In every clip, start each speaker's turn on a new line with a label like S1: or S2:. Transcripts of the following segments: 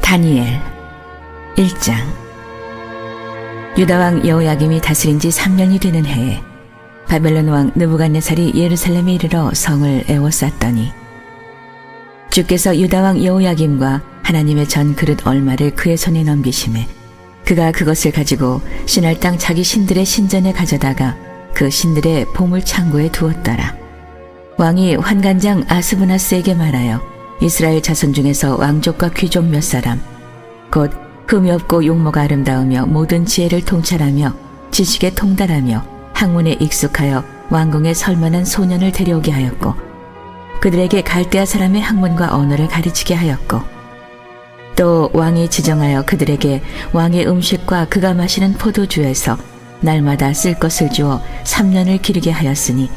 S1: 다니엘 1장. 유다왕 여호야김이 다스린 지 3년이 되는 해에 바벨론 왕 느부갓네살이 예루살렘에 이르러 성을 에워쌌더니 주께서 유다왕 여호야김과 하나님의 전 그릇 얼마를 그의 손에 넘기심에 그가 그것을 가지고 신할 땅 자기 신들의 신전에 가져다가 그 신들의 보물 창고에 두었더라. 왕이 환관장 아스브나스에게 말하여 이스라엘 자손 중에서 왕족과 귀족 몇 사람 곧 흠이 없고 용모가 아름다우며 모든 지혜를 통찰하며 지식에 통달하며 학문에 익숙하여 왕궁에 설만한 소년을 데려오게 하였고 그들에게 갈대아 사람의 학문과 언어를 가르치게 하였고 또 왕이 지정하여 그들에게 왕의 음식과 그가 마시는 포도주에서 날마다 쓸 것을 주어 3년을 기르게 하였으니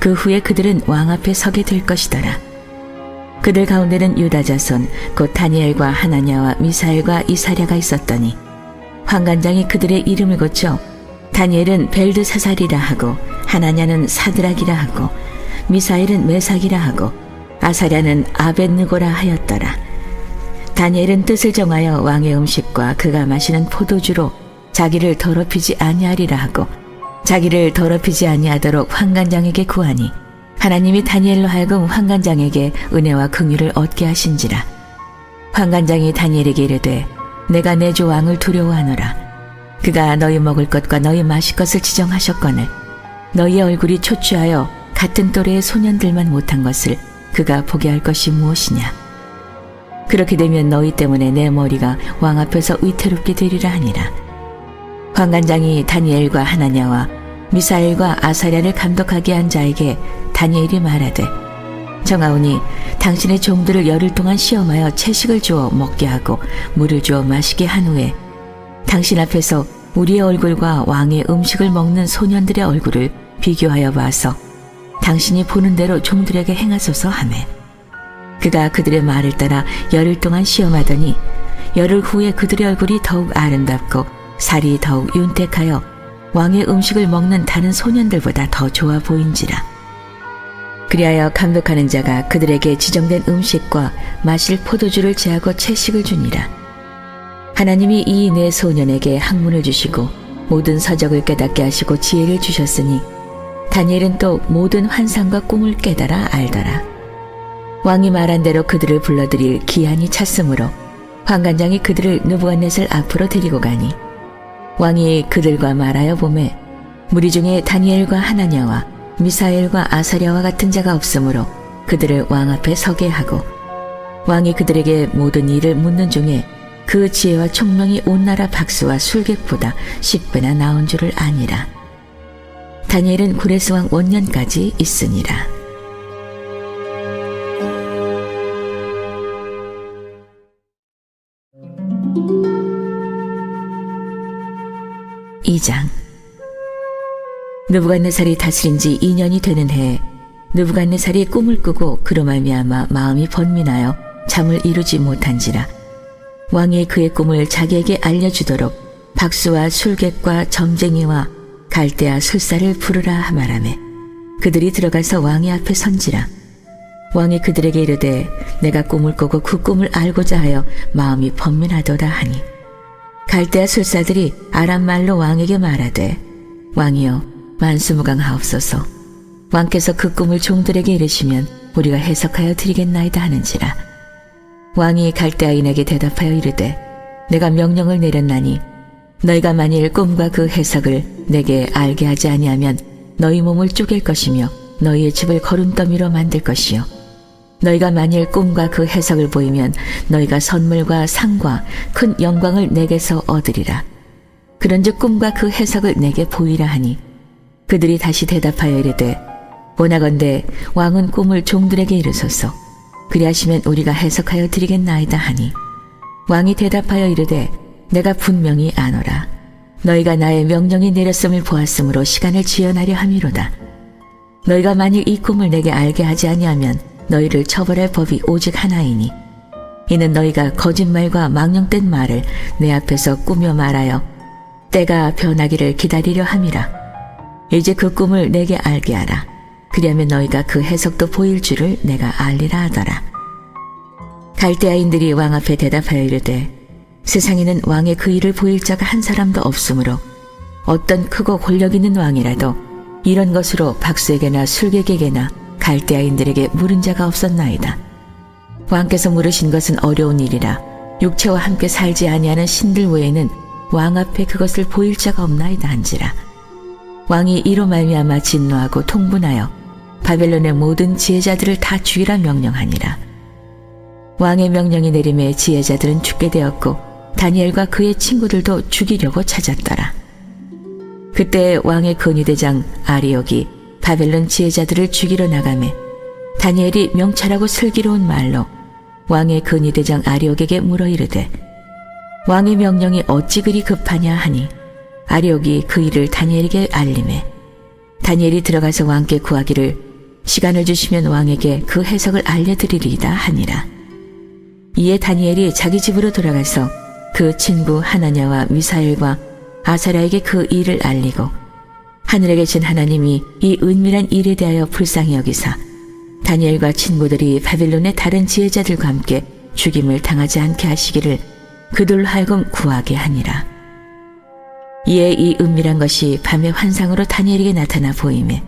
S1: 그 후에 그들은 왕 앞에 서게 될 것이더라. 그들 가운데는 유다 자손 곧 다니엘과 하나냐와 미사엘과 이사랴가 있었더니 환관장이 그들의 이름을 고쳐 다니엘은 벨드사살이라 하고 하나냐는 사드락이라 하고 미사엘은 메삭이라 하고 아사랴는 아벳느고라 하였더라. 다니엘은 뜻을 정하여 왕의 음식과 그가 마시는 포도주로 자기를 더럽히지 아니하리라 하고 자기를 더럽히지 아니하도록 환관장에게 구하니 하나님이 다니엘로 하여금 환관장에게 은혜와 긍휼을 얻게 하신지라. 환관장이 다니엘에게 이르되 내가 내 주 왕을 두려워하노라. 그가 너희 먹을 것과 너희 마실 것을 지정하셨거늘 너희의 얼굴이 초췌하여 같은 또래의 소년들만 못한 것을 그가 보게 할 것이 무엇이냐. 그렇게 되면 너희 때문에 내 머리가 왕 앞에서 위태롭게 되리라 하니라. 환관장이 다니엘과 하나냐와 미사엘과 아사랴를 감독하게 한 자에게 다니엘이 말하되 정하오니 당신의 종들을 열흘 동안 시험하여 채식을 주어 먹게 하고 물을 주어 마시게 한 후에 당신 앞에서 우리의 얼굴과 왕의 음식을 먹는 소년들의 얼굴을 비교하여 봐서 당신이 보는 대로 종들에게 행하소서 하매 그가 그들의 말을 따라 열흘 동안 시험하더니 열흘 후에 그들의 얼굴이 더욱 아름답고 살이 더욱 윤택하여 왕의 음식을 먹는 다른 소년들보다 더 좋아 보인지라. 그리하여 감독하는 자가 그들에게 지정된 음식과 마실 포도주를 제하고 채식을 주니라. 하나님이 이 네 소년에게 학문을 주시고 모든 서적을 깨닫게 하시고 지혜를 주셨으니 다니엘은 또 모든 환상과 꿈을 깨달아 알더라. 왕이 말한 대로 그들을 불러들일 기한이 찼으므로 환관장이 그들을 느부갓네살 앞으로 데리고 가니 왕이 그들과 말하여 보매 무리 중에 다니엘과 하나냐와 미사엘과 아사랴와 같은 자가 없으므로 그들을 왕 앞에 서게 하고 왕이 그들에게 모든 일을 묻는 중에 그 지혜와 총명이 온 나라 박수와 술객보다 10배나 나온 줄을 아니라. 다니엘은 구레스 왕 원년까지 있으니라. (2장) 느부갓네살이 다스린 지 2년이 되는 해에 느부갓네살이 꿈을 꾸고 그로 말미암아 마음이 번민하여 잠을 이루지 못한지라. 왕이 그의 꿈을 자기에게 알려주도록 박수와 술객과 점쟁이와 갈대아 술사를 부르라 하말하매 그들이 들어가서 왕의 앞에 선지라. 왕이 그들에게 이르되 내가 꿈을 꾸고 그 꿈을 알고자 하여 마음이 번민하도다 하니 갈대아 술사들이 아람 말로 왕에게 말하되 왕이여 만수무강하옵소서. 왕께서 그 꿈을 종들에게 이르시면 우리가 해석하여 드리겠나이다 하는지라. 왕이 갈대아인에게 대답하여 이르되 내가 명령을 내렸나니 너희가 만일 꿈과 그 해석을 내게 알게 하지 아니하면 너희 몸을 쪼갤 것이며 너희의 집을 거름더미로 만들 것이요 너희가 만일 꿈과 그 해석을 보이면 너희가 선물과 상과 큰 영광을 내게서 얻으리라. 그런즉 꿈과 그 해석을 내게 보이라 하니 그들이 다시 대답하여 이르되 원하건대 왕은 꿈을 종들에게 이르소서. 그리하시면 우리가 해석하여 드리겠나이다 하니 왕이 대답하여 이르되 내가 분명히 아노라. 너희가 나의 명령이 내렸음을 보았으므로 시간을 지연하려 함이로다. 너희가 만일 이 꿈을 내게 알게 하지 아니하면 너희를 처벌할 법이 오직 하나이니 이는 너희가 거짓말과 망령된 말을 내 앞에서 꾸며 말하여 때가 변하기를 기다리려 함이라. 이제 그 꿈을 내게 알게 하라. 그리하면 너희가 그 해석도 보일 줄을 내가 알리라 하더라. 갈대아인들이 왕 앞에 대답하여 이르되 세상에는 왕의 그 일을 보일 자가 한 사람도 없으므로 어떤 크고 권력 있는 왕이라도 이런 것으로 박수에게나 술객에게나 갈대아인들에게 물은 자가 없었나이다. 왕께서 물으신 것은 어려운 일이라 육체와 함께 살지 아니하는 신들 외에는 왕 앞에 그것을 보일 자가 없나이다 한지라. 왕이 이로 말미암아 진노하고 통분하여 바벨론의 모든 지혜자들을 다 죽이라 명령하니라. 왕의 명령이 내림에 지혜자들은 죽게 되었고 다니엘과 그의 친구들도 죽이려고 찾았더라. 그때 왕의 근위대장 아리옥이 바벨론 지혜자들을 죽이러 나가매 다니엘이 명찰하고 슬기로운 말로 왕의 근위대장 아리옥에게 물어 이르되 왕의 명령이 어찌 그리 급하냐 하니 아리옥이 그 일을 다니엘에게 알림해 다니엘이 들어가서 왕께 구하기를 시간을 주시면 왕에게 그 해석을 알려드리리이다 하니라. 이에 다니엘이 자기 집으로 돌아가서 그 친구 하나냐와 미사엘과 아사랴에게 그 일을 알리고 하늘에 계신 하나님이 이 은밀한 일에 대하여 불쌍히 여기사 다니엘과 친구들이 바벨론의 다른 지혜자들과 함께 죽임을 당하지 않게 하시기를 그들로 하여금 구하게 하니라. 이에 이 은밀한 것이 밤의 환상으로 다니엘에게 나타나 보이매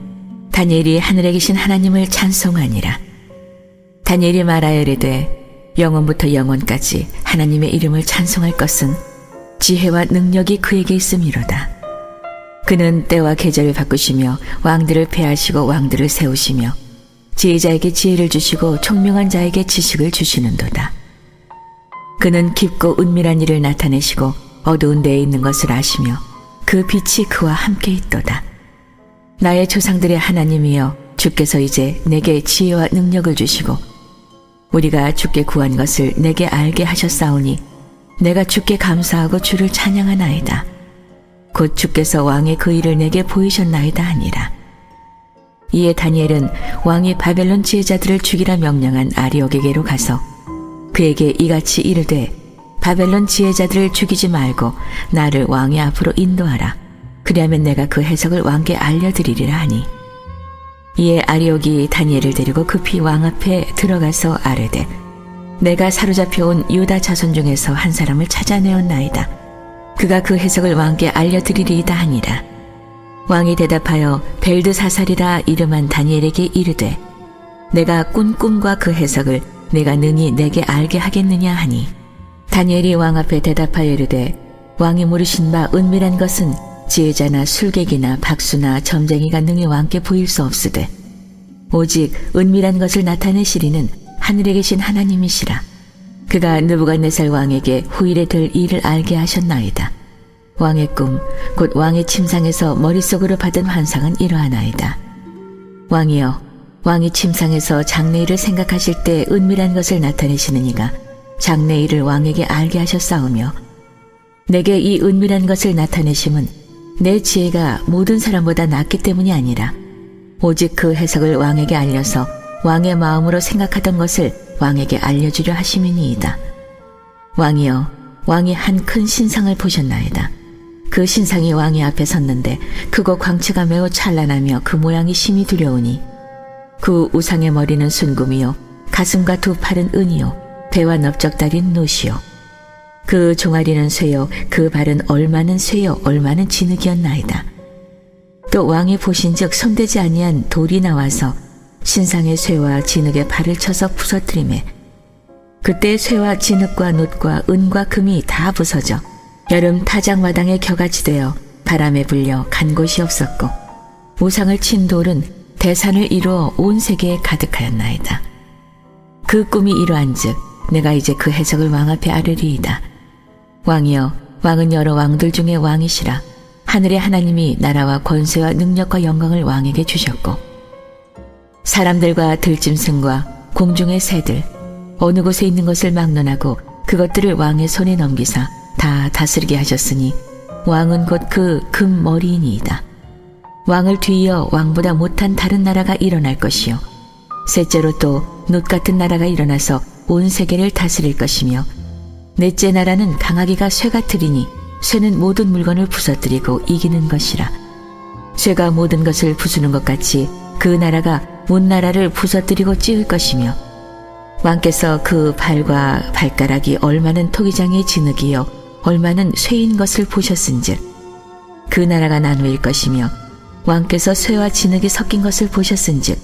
S1: 다니엘이 하늘에 계신 하나님을 찬송하니라. 다니엘이 말하여 이르되 영원부터 영원까지 하나님의 이름을 찬송할 것은 지혜와 능력이 그에게 있음이로다. 그는 때와 계절을 바꾸시며 왕들을 폐하시고 왕들을 세우시며 지혜자에게 지혜를 주시고 총명한 자에게 지식을 주시는도다. 그는 깊고 은밀한 일을 나타내시고 어두운 데에 있는 것을 아시며 그 빛이 그와 함께 있도다. 나의 조상들의 하나님이여 주께서 이제 내게 지혜와 능력을 주시고 우리가 주께 구한 것을 내게 알게 하셨사오니 내가 주께 감사하고 주를 찬양하나이다. 곧 주께서 왕의 그 일을 내게 보이셨나이다 하니라. 이에 다니엘은 왕이 바벨론 지혜자들을 죽이라 명령한 아리옥에게로 가서 그에게 이같이 이르되 바벨론 지혜자들을 죽이지 말고 나를 왕의 앞으로 인도하라. 그리하면 내가 그 해석을 왕께 알려드리리라 하니 이에 아리옥이 다니엘을 데리고 급히 왕 앞에 들어가서 아뢰되 내가 사로잡혀온 유다 자손 중에서 한 사람을 찾아내었나이다. 그가 그 해석을 왕께 알려드리리이다 하니라. 왕이 대답하여 벨드사살이라 이름한 다니엘에게 이르되 내가 꾼 꿈과 그 해석을 내가 능히 내게 알게 하겠느냐 하니 다니엘이 왕 앞에 대답하여 이르되 왕이 물으신 바 은밀한 것은 지혜자나 술객이나 박수나 점쟁이가 능히 왕께 보일 수 없으되 오직 은밀한 것을 나타내시리는 하늘에 계신 하나님이시라. 그가 느부갓네살 왕에게 후일에 될 일을 알게 하셨나이다. 왕의 꿈, 곧 왕의 침상에서 머릿속으로 받은 환상은 이러하나이다. 왕이여, 왕이 침상에서 장래일을 생각하실 때 은밀한 것을 나타내시는 이가 장래일을 왕에게 알게 하셨사오며 내게 이 은밀한 것을 나타내심은 내 지혜가 모든 사람보다 낫기 때문이 아니라 오직 그 해석을 왕에게 알려서 왕의 마음으로 생각하던 것을 왕에게 알려주려 하심이니이다. 왕이여, 왕이 한 큰 신상을 보셨나이다. 그 신상이 왕의 앞에 섰는데 크고 광채가 매우 찬란하며 그 모양이 심히 두려우니 그 우상의 머리는 순금이요 가슴과 두 팔은 은이요 배와 넓적다리는 노시요 그 종아리는 쇠요 그 발은 얼마는 쇠요 얼마는 진흙이었나이다. 또 왕이 보신즉 손대지 아니한 돌이 나와서 신상의 쇠와 진흙의 발을 쳐서 부서뜨리매 그때 쇠와 진흙과 놋과 은과 금이 다 부서져 여름 타작마당에 겨같이 되어 바람에 불려 간 곳이 없었고 우상을 친 돌은 대산을 이루어 온 세계에 가득하였나이다. 그 꿈이 이러한즉 내가 이제 그 해석을 왕 앞에 아뢰리이다. 왕이여, 왕은 여러 왕들 중에 왕이시라. 하늘의 하나님이 나라와 권세와 능력과 영광을 왕에게 주셨고 사람들과 들짐승과 공중의 새들 어느 곳에 있는 것을 막론하고 그것들을 왕의 손에 넘기사 다 다스리게 하셨으니 왕은 곧 그 금머리이니이다. 왕을 뒤이어 왕보다 못한 다른 나라가 일어날 것이요 셋째로 또 놋 같은 나라가 일어나서 온 세계를 다스릴 것이며 넷째 나라는 강하기가 쇠 같으리니 쇠는 모든 물건을 부서뜨리고 이기는 것이라. 쇠가 모든 것을 부수는 것 같이 그 나라가 온 나라를 부서뜨리고 찌을 것이며 왕께서 그 발과 발가락이 얼마는 토기장의 진흙이요 얼마는 쇠인 것을 보셨은즉 그 나라가 나누일 것이며 왕께서 쇠와 진흙이 섞인 것을 보셨은즉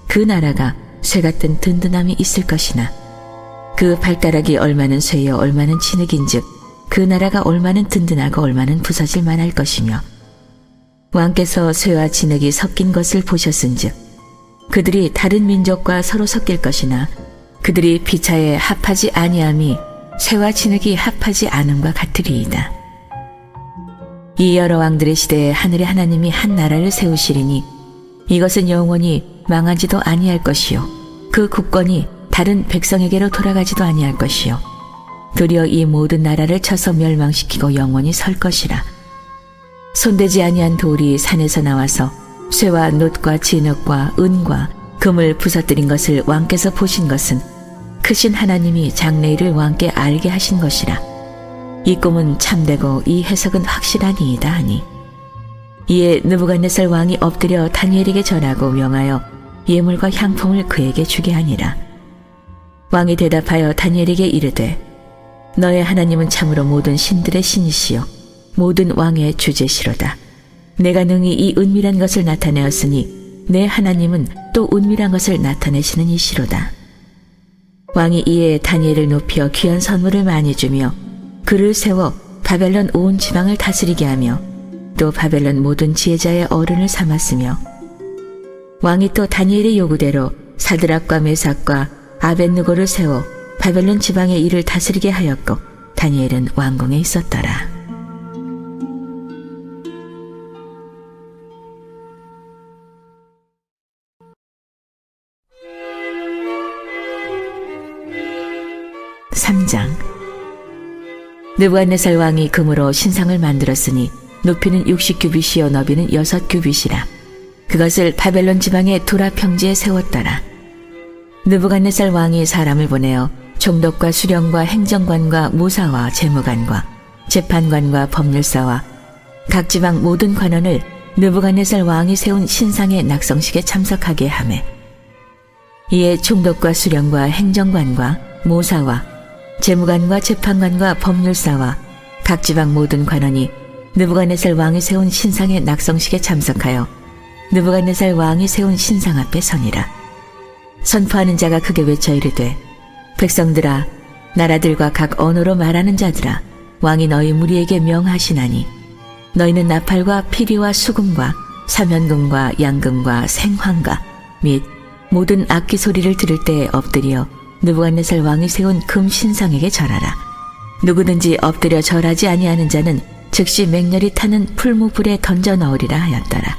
S1: 그 나라가 쇠 같은 든든함이 있을 것이나 그 발가락이 얼마는 쇠요 얼마는 진흙인즉 그 나라가 얼마는 든든하고 얼마는 부서질 만할 것이며 왕께서 쇠와 진흙이 섞인 것을 보셨은즉 그들이 다른 민족과 서로 섞일 것이나 그들이 피차에 합하지 아니함이 쇠와 진흙이 합하지 않음과 같으리이다. 이 여러 왕들의 시대에 하늘의 하나님이 한 나라를 세우시리니 이것은 영원히 망하지도 아니할 것이요 그 국권이 다른 백성에게로 돌아가지도 아니할 것이요 도리어 이 모든 나라를 쳐서 멸망시키고 영원히 설 것이라. 손대지 아니한 돌이 산에서 나와서 쇠와 놋과 진흙과 은과 금을 부서뜨린 것을 왕께서 보신 것은 크신 하나님이 장래일을 왕께 알게 하신 것이라. 이 꿈은 참되고 이 해석은 확실하니이다 하니 이에 느부갓네살 왕이 엎드려 다니엘에게 전하고 명하여 예물과 향품을 그에게 주게 하니라. 왕이 대답하여 다니엘에게 이르되 너의 하나님은 참으로 모든 신들의 신이시요 모든 왕의 주제시로다. 내가 능히 이 은밀한 것을 나타내었으니 내 하나님은 또 은밀한 것을 나타내시는 이시로다. 왕이 이에 다니엘을 높여 귀한 선물을 많이 주며 그를 세워 바벨론 온 지방을 다스리게 하며 또 바벨론 모든 지혜자의 어른을 삼았으며 왕이 또 다니엘의 요구대로 사드락과 메삭과 아벳느고를 세워 바벨론 지방의 일을 다스리게 하였고 다니엘은 왕궁에 있었더라. 느부갓네살 왕이 금으로 신상을 만들었으니 높이는 60규빗이요 너비는 6규빗이라. 그것을 바벨론 지방의 두라 평지에 세웠더라. 느부갓네살 왕이 사람을 보내어 총독과 수령과 행정관과 무사와 재무관과 재판관과 법률사와 각 지방 모든 관원을 느부갓네살 왕이 세운 신상의 낙성식에 참석하게 하매 이에 총독과 수령과 행정관과 무사와 재무관과 재판관과 법률사와 각 지방 모든 관원이 느부갓네살 왕이 세운 신상의 낙성식에 참석하여 느부갓네살 왕이 세운 신상 앞에 서니라. 선포하는 자가 크게 외쳐 이르되 백성들아 나라들과 각 언어로 말하는 자들아 왕이 너희 무리에게 명하시나니 너희는 나팔과 피리와 수금과 사면금과 양금과 생황과 및 모든 악기 소리를 들을 때 엎드려 느부갓네살 왕이 세운 금 신상에게 절하라. 누구든지 엎드려 절하지 아니하는 자는 즉시 맹렬히 타는 풀무불에 던져 넣으리라 하였더라.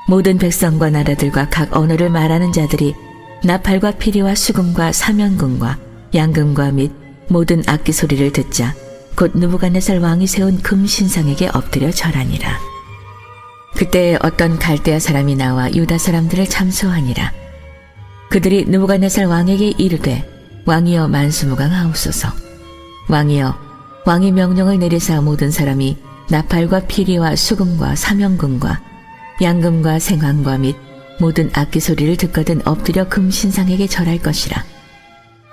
S1: 모든 백성과 나라들과 각 언어를 말하는 자들이 나팔과 피리와 수금과 사면금과 양금과 및 모든 악기 소리를 듣자 곧 느부갓네살 왕이 세운 금 신상에게 엎드려 절하니라. 그때 어떤 갈대아 사람이 나와 유다 사람들을 참소하니라. 그들이 느부갓네살 왕에게 이르되 왕이여 만수무강하옵소서. 왕이여 왕이 명령을 내리사 모든 사람이 나팔과 피리와 수금과 사면금과 양금과 생황과 및 모든 악기 소리를 듣거든 엎드려 금 신상에게 절할 것이라.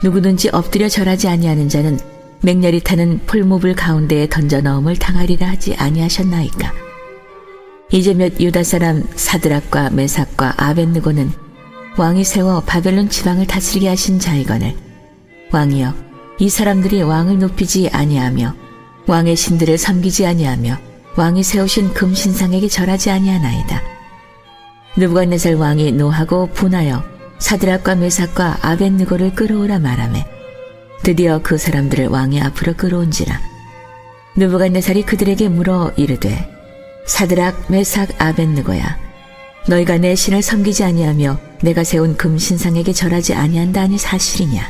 S1: 누구든지 엎드려 절하지 아니하는 자는 맹렬히 타는 풀무불 가운데에 던져 넣음을 당하리라 하지 아니하셨나이까. 이제 몇 유다 사람 사드락과 메삭과 아벳느고는 왕이 세워 바벨론 지방을 다스리게 하신 자이거늘 왕이여 이 사람들이 왕을 높이지 아니하며 왕의 신들을 섬기지 아니하며 왕이 세우신 금 신상에게 절하지 아니하나이다. 느부갓네살 왕이 노하고 분하여 사드락과 메삭과 아벳느고를 끌어오라 말하매 드디어 그 사람들을 왕의 앞으로 끌어온지라. 느부갓네살이 그들에게 물어 이르되 사드락 메삭 아벳느고야 너희가 내 신을 섬기지 아니하며 내가 세운 금 신상에게 절하지 아니한다 하니 사실이냐.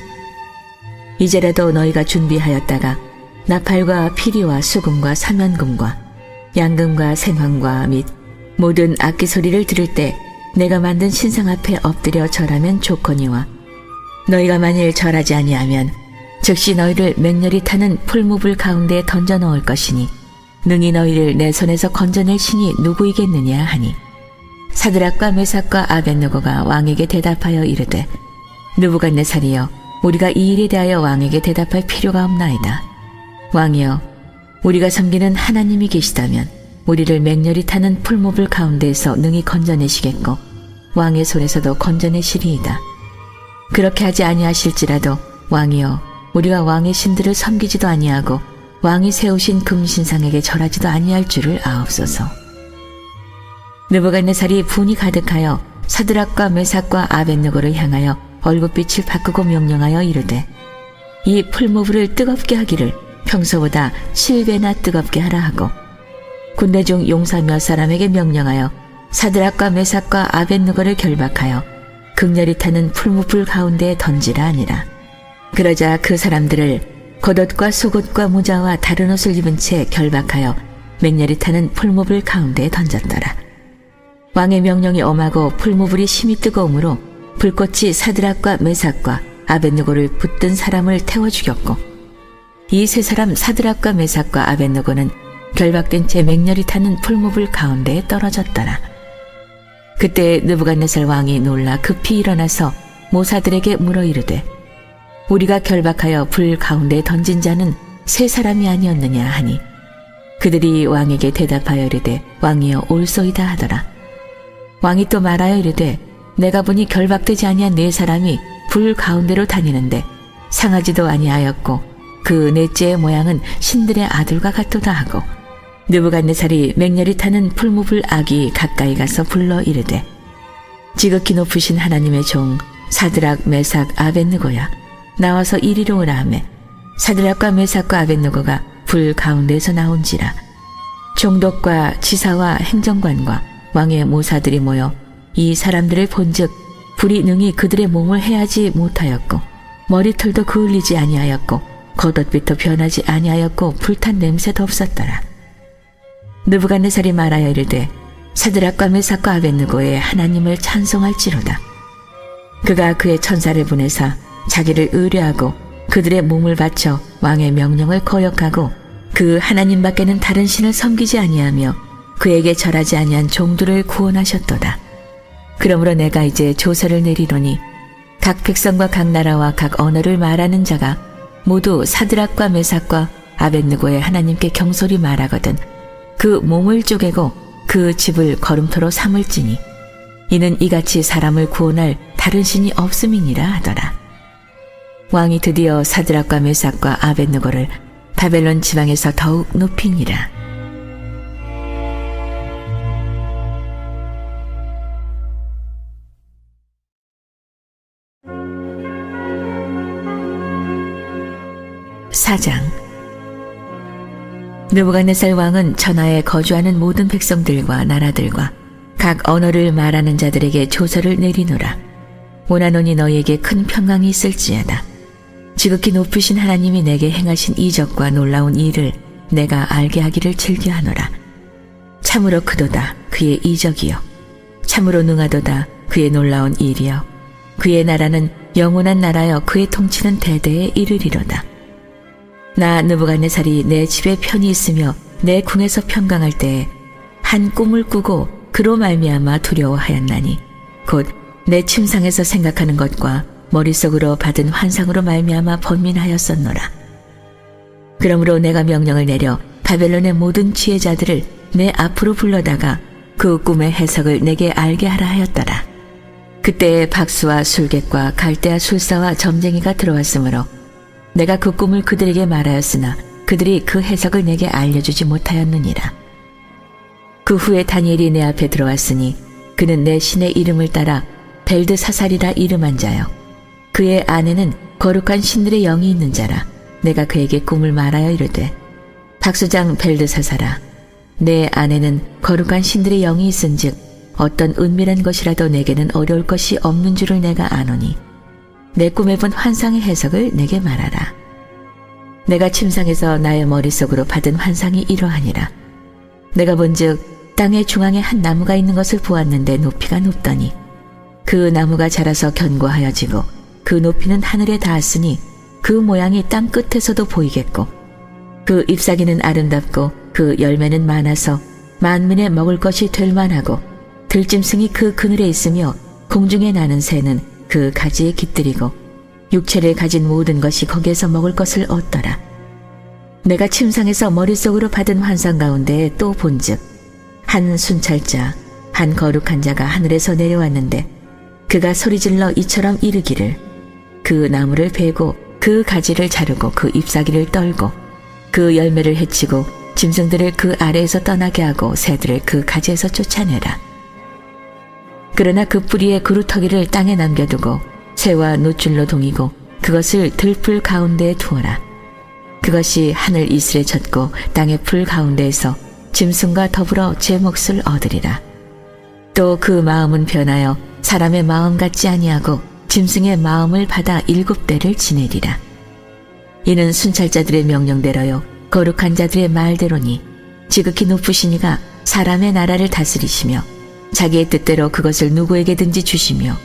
S1: 이제라도 너희가 준비하였다가 나팔과 피리와 수금과 사면금과 양금과 생황과 및 모든 악기 소리를 들을 때 내가 만든 신상 앞에 엎드려 절하면 좋거니와 너희가 만일 절하지 아니하면 즉시 너희를 맹렬히 타는 풀무불 가운데에 던져 넣을 것이니 능히 너희를 내 손에서 건져낼 신이 누구이겠느냐 하니 사드락과 메삭과 아벳느고가 왕에게 대답하여 이르되 느부갓네살이여 우리가 이 일에 대하여 왕에게 대답할 필요가 없나이다. 왕이여, 우리가 섬기는 하나님이 계시다면 우리를 맹렬히 타는 풀무불 가운데에서 능히 건져내시겠고 왕의 손에서도 건져내시리이다. 그렇게 하지 아니하실지라도 왕이여, 우리가 왕의 신들을 섬기지도 아니하고 왕이 세우신 금신상에게 절하지도 아니할 줄을 아옵소서. 느부갓네살이 분이 가득하여 사드락과 메삭과 아벳느고를 향하여 얼굴빛을 바꾸고 명령하여 이르되, 이 풀무불을 뜨겁게 하기를 평소보다 7배나 뜨겁게 하라 하고, 군대 중 용사 몇 사람에게 명령하여 사드락과 메삭과 아벳느고를 결박하여 극렬히 타는 풀무불 가운데에 던지라 하니라. 그러자 그 사람들을 겉옷과 속옷과 모자와 다른 옷을 입은 채 결박하여 맹렬히 타는 풀무불 가운데에 던졌더라. 왕의 명령이 엄하고 풀무불이 심히 뜨거우므로 불꽃이 사드락과 메삭과 아벳느고를 붙든 사람을 태워 죽였고, 이 세 사람 사드락과 메삭과 아벳느고는 결박된 채 맹렬히 타는 풀무불 가운데에 떨어졌더라. 그때 느부갓네살 왕이 놀라 급히 일어나서 모사들에게 물어 이르되, 우리가 결박하여 불 가운데에 던진 자는 세 사람이 아니었느냐 하니, 그들이 왕에게 대답하여 이르되, 왕이여 옳소이다 하더라. 왕이 또 말하여 이르되, 내가 보니 결박되지 아니한 네 사람이 불 가운데로 다니는데 상하지도 아니하였고 그 넷째의 모양은 신들의 아들과 같도다 하고, 느부갓네살이 맹렬히 타는 풀무불 아기 가까이 가서 불러 이르되, 지극히 높으신 하나님의 종 사드락 메삭 아벳느고야, 나와서 이리로 오라 하매, 사드락과 메삭과 아벳느고가 불 가운데에서 나온지라. 총독과 지사와 행정관과 왕의 모사들이 모여 이 사람들을 본즉 불이 능히 그들의 몸을 해하지 못하였고 머리털도 그을리지 아니하였고 겉옷빛도 변하지 아니하였고 불탄 냄새도 없었더라. 느부갓네살이 말하여 이르되, 사드락과 메삭과 아벳느고의 하나님을 찬송할지로다. 그가 그의 천사를 보내사 자기를 의뢰하고 그들의 몸을 바쳐 왕의 명령을 거역하고 그 하나님밖에는 다른 신을 섬기지 아니하며 그에게 절하지 아니한 종들을 구원하셨도다. 그러므로 내가 이제 조서를 내리노니 각 백성과 각 나라와 각 언어를 말하는 자가 모두 사드락과 메삭과 아벳느고의 하나님께 경솔히 말하거든 그 몸을 쪼개고 그 집을 거름토로 삼을지니 이는 이같이 사람을 구원할 다른 신이 없음이니라 하더라. 왕이 드디어 사드락과 메삭과 아벳느고를 바벨론 지방에서 더욱 높이니라. 사장. 느부갓네살 왕은 천하에 거주하는 모든 백성들과 나라들과 각 언어를 말하는 자들에게 조서를 내리노라. 원하노니 너희에게 큰 평강이 있을지어다. 지극히 높으신 하나님이 내게 행하신 이적과 놀라운 일을 내가 알게 하기를 즐겨하노라. 참으로 크도다 그의 이적이요, 참으로 능하도다 그의 놀라운 일이요, 그의 나라는 영원한 나라여 그의 통치는 대대에 이르리로다. 나 느부갓네살이 내 집에 편히 있으며 내 궁에서 평강할 때에 한 꿈을 꾸고 그로 말미암아 두려워하였나니 곧 내 침상에서 생각하는 것과 머릿속으로 받은 환상으로 말미암아 번민하였었노라. 그러므로 내가 명령을 내려 바벨론의 모든 지혜자들을 내 앞으로 불러다가 그 꿈의 해석을 내게 알게 하라 하였더라. 그때에 박수와 술객과 갈대아 술사와 점쟁이가 들어왔으므로 내가 그 꿈을 그들에게 말하였으나 그들이 그 해석을 내게 알려주지 못하였느니라. 그 후에 다니엘이 내 앞에 들어왔으니 그는 내 신의 이름을 따라 벨드사살이라 이름한 자요, 그의 안에는 거룩한 신들의 영이 있는 자라. 내가 그에게 꿈을 말하여 이르되, 박수장 벨드사살아, 내 안에는 거룩한 신들의 영이 있은즉 어떤 은밀한 것이라도 내게는 어려울 것이 없는 줄을 내가 아노니 내 꿈에 본 환상의 해석을 내게 말하라. 내가 침상에서 나의 머릿속으로 받은 환상이 이러하니라. 내가 본즉 땅의 중앙에 한 나무가 있는 것을 보았는데 높이가 높더니 그 나무가 자라서 견고하여지고 그 높이는 하늘에 닿았으니 그 모양이 땅 끝에서도 보이겠고 그 잎사귀는 아름답고 그 열매는 많아서 만민의 먹을 것이 될 만하고 들짐승이 그 그늘에 있으며 공중에 나는 새는 그 가지에 깃들이고 육체를 가진 모든 것이 거기에서 먹을 것을 얻더라. 내가 침상에서 머릿속으로 받은 환상 가운데 또 본즉 한 순찰자, 한 거룩한 자가 하늘에서 내려왔는데 그가 소리질러 이처럼 이르기를 그 나무를 베고 그 가지를 자르고 그 잎사귀를 떨고 그 열매를 해치고 짐승들을 그 아래에서 떠나게 하고 새들을 그 가지에서 쫓아내라. 그러나 그 뿌리의 그루터기를 땅에 남겨두고 새와 노줄로 동이고 그것을 들풀 가운데에 두어라. 그것이 하늘 이슬에 젖고 땅의 풀 가운데에서 짐승과 더불어 제 몫을 얻으리라. 또 그 마음은 변하여 사람의 마음 같지 아니하고 짐승의 마음을 받아 7대를 지내리라. 이는 순찰자들의 명령대로요 거룩한 자들의 말대로니 지극히 높으시니가 사람의 나라를 다스리시며 자기의 뜻대로 그것을 누구에게든지 주시며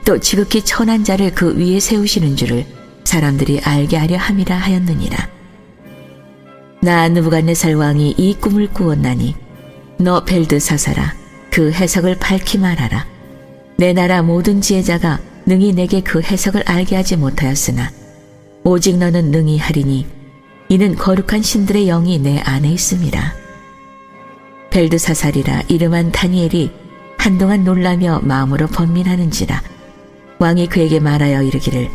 S1: 또 지극히 천한 자를 그 위에 세우시는 줄을 사람들이 알게 하려 함이라 하였느니라. 나 느부갓네살 왕이 이 꿈을 꾸었나니 너 벨드사사라 그 해석을 밝히 말하라. 내 나라 모든 지혜자가 능히 내게 그 해석을 알게 하지 못하였으나 오직 너는 능히 하리니 이는 거룩한 신들의 영이 내 안에 있음이라. 벨드사살이라 이름한 다니엘이 한동안 놀라며 마음으로 번민하는지라. 왕이 그에게 말하여 이르기를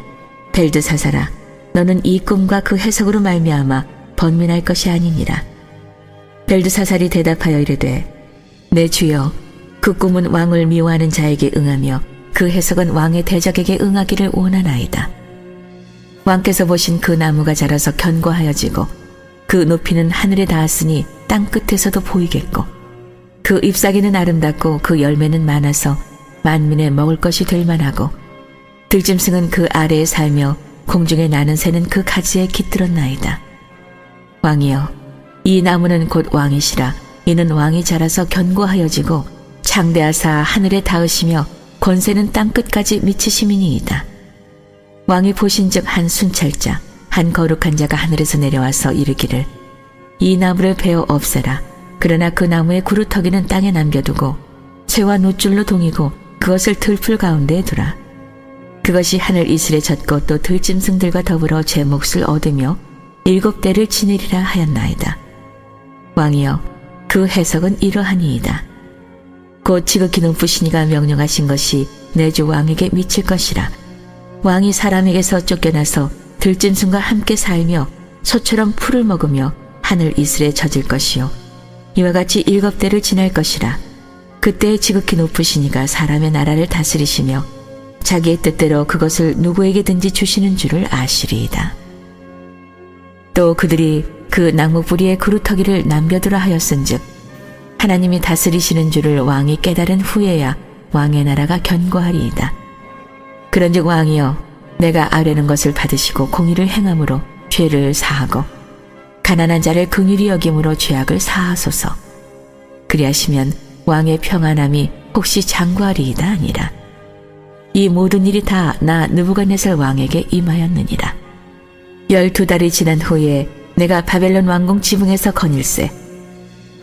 S1: 벨드사살아 너는 이 꿈과 그 해석으로 말미암아 번민할 것이 아니니라. 벨드사살이 대답하여 이르되 내 주여 그 꿈은 왕을 미워하는 자에게 응하며 그 해석은 왕의 대적에게 응하기를 원하나이다. 왕께서 보신 그 나무가 자라서 견고하여지고 그 높이는 하늘에 닿았으니 땅 끝에서도 보이겠고 그 잎사귀는 아름답고 그 열매는 많아서 만민의 먹을 것이 될 만하고 들짐승은 그 아래에 살며 공중에 나는 새는 그 가지에 깃들었나이다. 왕이여 이 나무는 곧 왕이시라. 이는 왕이 자라서 견고하여지고 창대하사 하늘에 닿으시며 권세는 땅 끝까지 미치심이니이다. 왕이 보신즉 한 순찰자 한 거룩한 자가 하늘에서 내려와서 이르기를 이 나무를 베어 없애라. 그러나 그 나무의 구루터기는 땅에 남겨두고 새와 노줄로 동이고 그것을 들풀 가운데에 두라. 그것이 하늘 이슬에 젖고 또 들짐승들과 더불어 제 몫을 얻으며 7대를 지내리라 하였나이다. 왕이여 그 해석은 이러하니이다. 곧 지극히 높으시니가 명령하신 것이 내 주 왕에게 미칠 것이라. 왕이 사람에게서 쫓겨나서 들짐승과 함께 살며 소처럼 풀을 먹으며 하늘 이슬에 젖을 것이요 이와 같이 7대를 지날 것이라. 그때 지극히 높으시니가 사람의 나라를 다스리시며 자기의 뜻대로 그것을 누구에게든지 주시는 줄을 아시리이다. 또 그들이 그 나무 뿌리에 그루터기를 남겨두라 하였은즉 하나님이 다스리시는 줄을 왕이 깨달은 후에야 왕의 나라가 견고하리이다. 그런즉 왕이여 내가 아뢰는 것을 받으시고 공의를 행함으로 죄를 사하고 가난한 자를 긍휼히 여김으로 죄악을 사하소서. 그리하시면 왕의 평안함이 혹시 장구하리이다 아니라. 이 모든 일이 다 나 느부갓네살 왕에게 임하였느니라. 12달이 지난 후에 내가 바벨론 왕궁 지붕에서 거닐세.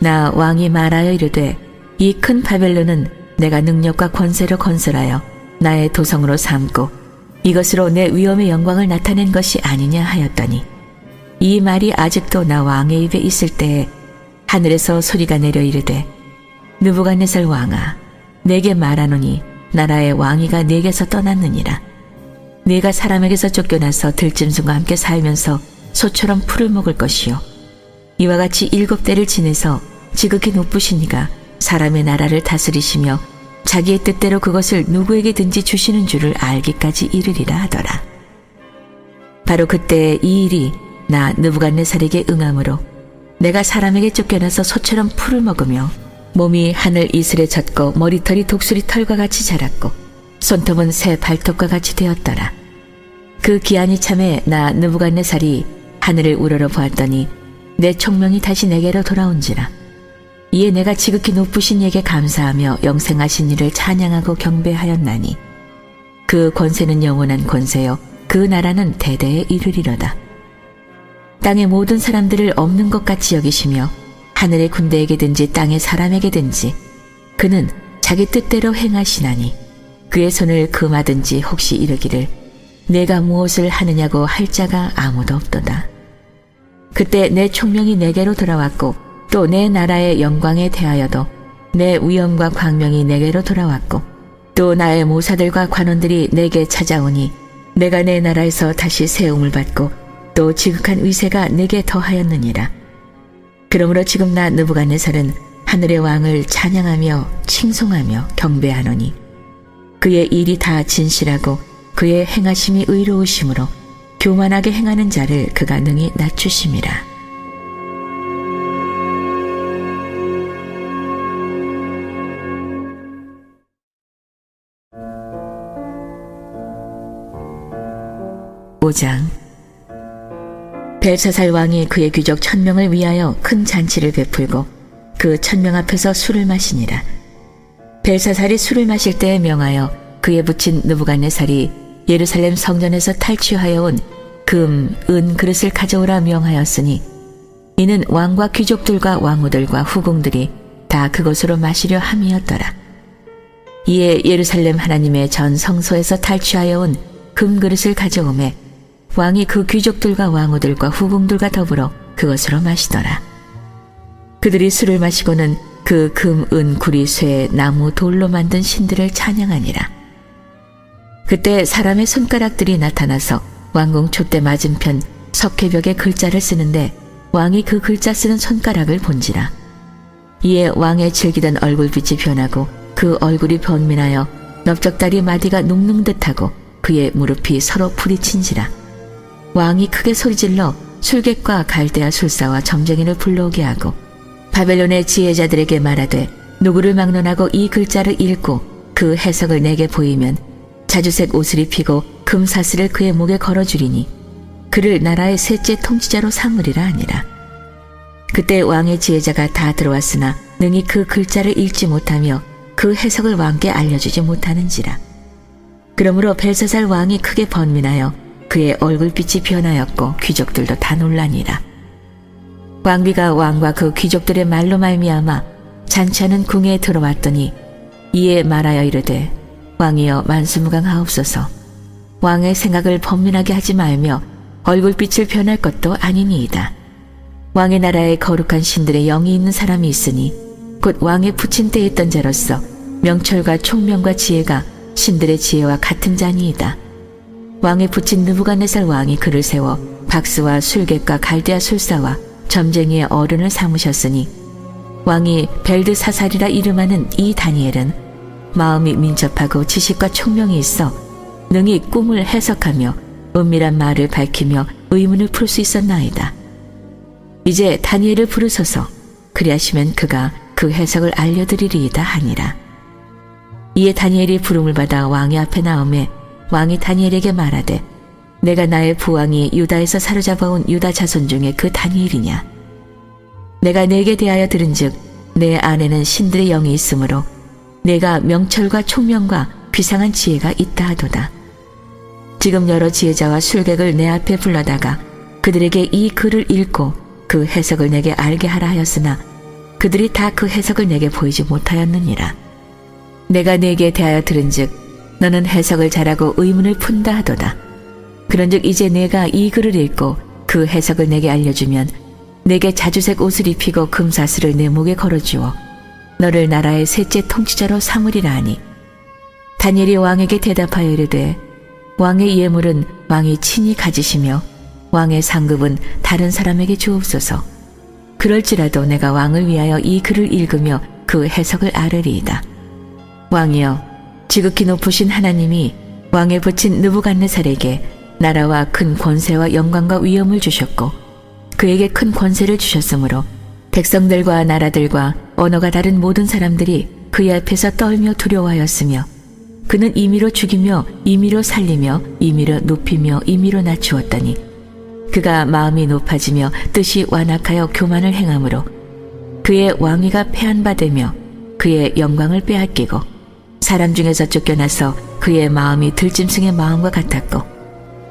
S1: 나 왕이 말하여 이르되 이 큰 바벨론은 내가 능력과 권세로 건설하여 나의 도성으로 삼고 이것으로 내 위엄의 영광을 나타낸 것이 아니냐 하였더니 이 말이 아직도 나 왕의 입에 있을 때에 하늘에서 소리가 내려 이르되 느부갓네살 왕아 내게 말하노니 나라의 왕위가 네게서 떠났느니라. 네가 사람에게서 쫓겨나서 들짐승과 함께 살면서 소처럼 풀을 먹을 것이요 이와 같이 7대를 지내서 지극히 높으시니가 사람의 나라를 다스리시며 자기의 뜻대로 그것을 누구에게든지 주시는 줄을 알기까지 이르리라 하더라. 바로 그때 이 일이 나 느부갓네살에게 응함으로 내가 사람에게 쫓겨나서 소처럼 풀을 먹으며 몸이 하늘 이슬에 젖고 머리털이 독수리 털과 같이 자랐고 손톱은 새 발톱과 같이 되었더라. 그 기한이 참에 나 느부갓네살이 하늘을 우러러 보았더니 내 총명이 다시 내게로 돌아온지라. 이에 내가 지극히 높으신 이에게 감사하며 영생하신 이를 찬양하고 경배하였나니 그 권세는 영원한 권세요 그 나라는 대대에 이르리로다. 땅의 모든 사람들을 없는 것 같이 여기시며 하늘의 군대에게든지 땅의 사람에게든지 그는 자기 뜻대로 행하시나니 그의 손을 금하든지 혹시 이르기를 내가 무엇을 하느냐고 할 자가 아무도 없도다. 그때 내 총명이 내게로 돌아왔고 또 내 나라의 영광에 대하여도 내 위엄과 광명이 내게로 돌아왔고 또 나의 모사들과 관원들이 내게 찾아오니 내가 내 나라에서 다시 세움을 받고 또 지극한 의세가 내게 더하였느니라. 그러므로 지금 나 느부갓네살은 하늘의 왕을 찬양하며 칭송하며 경배하노니 그의 일이 다 진실하고 그의 행하심이 의로우심으로 교만하게 행하는 자를 그가 능히 낮추심이라. (5장) 벨사살 왕이 그의 귀족 1000명을 위하여 큰 잔치를 베풀고 그 1000명 앞에서 술을 마시니라. 벨사살이 술을 마실 때에 명하여 그의 부친 느부갓네살이 예루살렘 성전에서 탈취하여 온 금, 은 그릇을 가져오라 명하였으니 이는 왕과 귀족들과 왕후들과 후궁들이 다 그것으로 마시려 함이었더라. 이에 예루살렘 하나님의 전 성소에서 탈취하여 온 금그릇을 가져오매 왕이 그 귀족들과 왕후들과 후궁들과 더불어 그것으로 마시더라. 그들이 술을 마시고는 그 금, 은, 구리, 쇠, 나무, 돌로 만든 신들을 찬양하니라. 그때 사람의 손가락들이 나타나서 왕궁 촛대 맞은편 석회벽에 글자를 쓰는데 왕이 그 글자 쓰는 손가락을 본지라. 이에 왕의 즐기던 얼굴빛이 변하고 그 얼굴이 변민하여 넓적다리 마디가 녹는 듯하고 그의 무릎이 서로 부딪힌지라. 왕이 크게 소리질러 술객과 갈대아 술사와 점쟁이를 불러오게 하고 바벨론의 지혜자들에게 말하되 누구를 막론하고 이 글자를 읽고 그 해석을 내게 보이면 자주색 옷을 입히고 금사슬을 그의 목에 걸어주리니 그를 나라의 셋째 통치자로 삼으리라 하니라. 그때 왕의 지혜자가 다 들어왔으나 능히 그 글자를 읽지 못하며 그 해석을 왕께 알려주지 못하는지라. 그러므로 벨사살 왕이 크게 번민하여 그의 얼굴빛이 변하였고 귀족들도 다 놀라니라. 왕비가 왕과 그 귀족들의 말로 말미암아 잔치하는 궁에 들어왔더니 이에 말하여 이르되 왕이여 만수무강하옵소서. 왕의 생각을 번민하게 하지 말며 얼굴빛을 변할 것도 아니니이다. 왕의 나라에 거룩한 신들의 영이 있는 사람이 있으니 곧 왕의 부친 때에 있던 자로서 명철과 총명과 지혜가 신들의 지혜와 같은 자니이다. 왕의 부친 느부갓네살 왕이 그를 세워 박스와 술객과 갈대아 술사와 점쟁이의 어른을 삼으셨으니 왕이 벨드사살이라 이름하는 이 다니엘은 마음이 민첩하고 지식과 총명이 있어 능히 꿈을 해석하며 은밀한 말을 밝히며 의문을 풀 수 있었나이다. 이제 다니엘을 부르소서. 그리하시면 그가 그 해석을 알려드리리이다 하니라. 이에 다니엘이 부름을 받아 왕의 앞에 나오매 왕이 다니엘에게 말하되 내가 나의 부왕이 유다에서 사로잡아온 유다 자손 중에 그 다니엘이냐. 내가 내게 대하여 들은즉 내 안에는 신들의 영이 있으므로 내가 명철과 총명과 비상한 지혜가 있다 하도다. 지금 여러 지혜자와 술객을 내 앞에 불러다가 그들에게 이 글을 읽고 그 해석을 내게 알게 하라 하였으나 그들이 다 그 해석을 내게 보이지 못하였느니라. 내가 내게 대하여 들은즉 너는 해석을 잘하고 의문을 푼다 하도다. 그런즉 이제 내가 이 글을 읽고 그 해석을 내게 알려주면 내게 자주색 옷을 입히고 금사슬을 내 목에 걸어주어 너를 나라의 셋째 통치자로 삼으리라 하니 다니엘이 왕에게 대답하여 이르되 왕의 예물은 왕이 친히 가지시며 왕의 상급은 다른 사람에게 주옵소서. 그럴지라도 내가 왕을 위하여 이 글을 읽으며 그 해석을 알으리이다. 왕이여, 지극히 높으신 하나님이 왕의 부친 느부갓네살에게 나라와 큰 권세와 영광과 위엄을 주셨고 그에게 큰 권세를 주셨으므로 백성들과 나라들과 언어가 다른 모든 사람들이 그의 앞에서 떨며 두려워하였으며 그는 임의로 죽이며 임의로 살리며 임의로 높이며 임의로 낮추었더니 그가 마음이 높아지며 뜻이 완악하여 교만을 행함으로 그의 왕위가 폐한바되며 그의 영광을 빼앗기고 사람 중에서 쫓겨나서 그의 마음이 들짐승의 마음과 같았고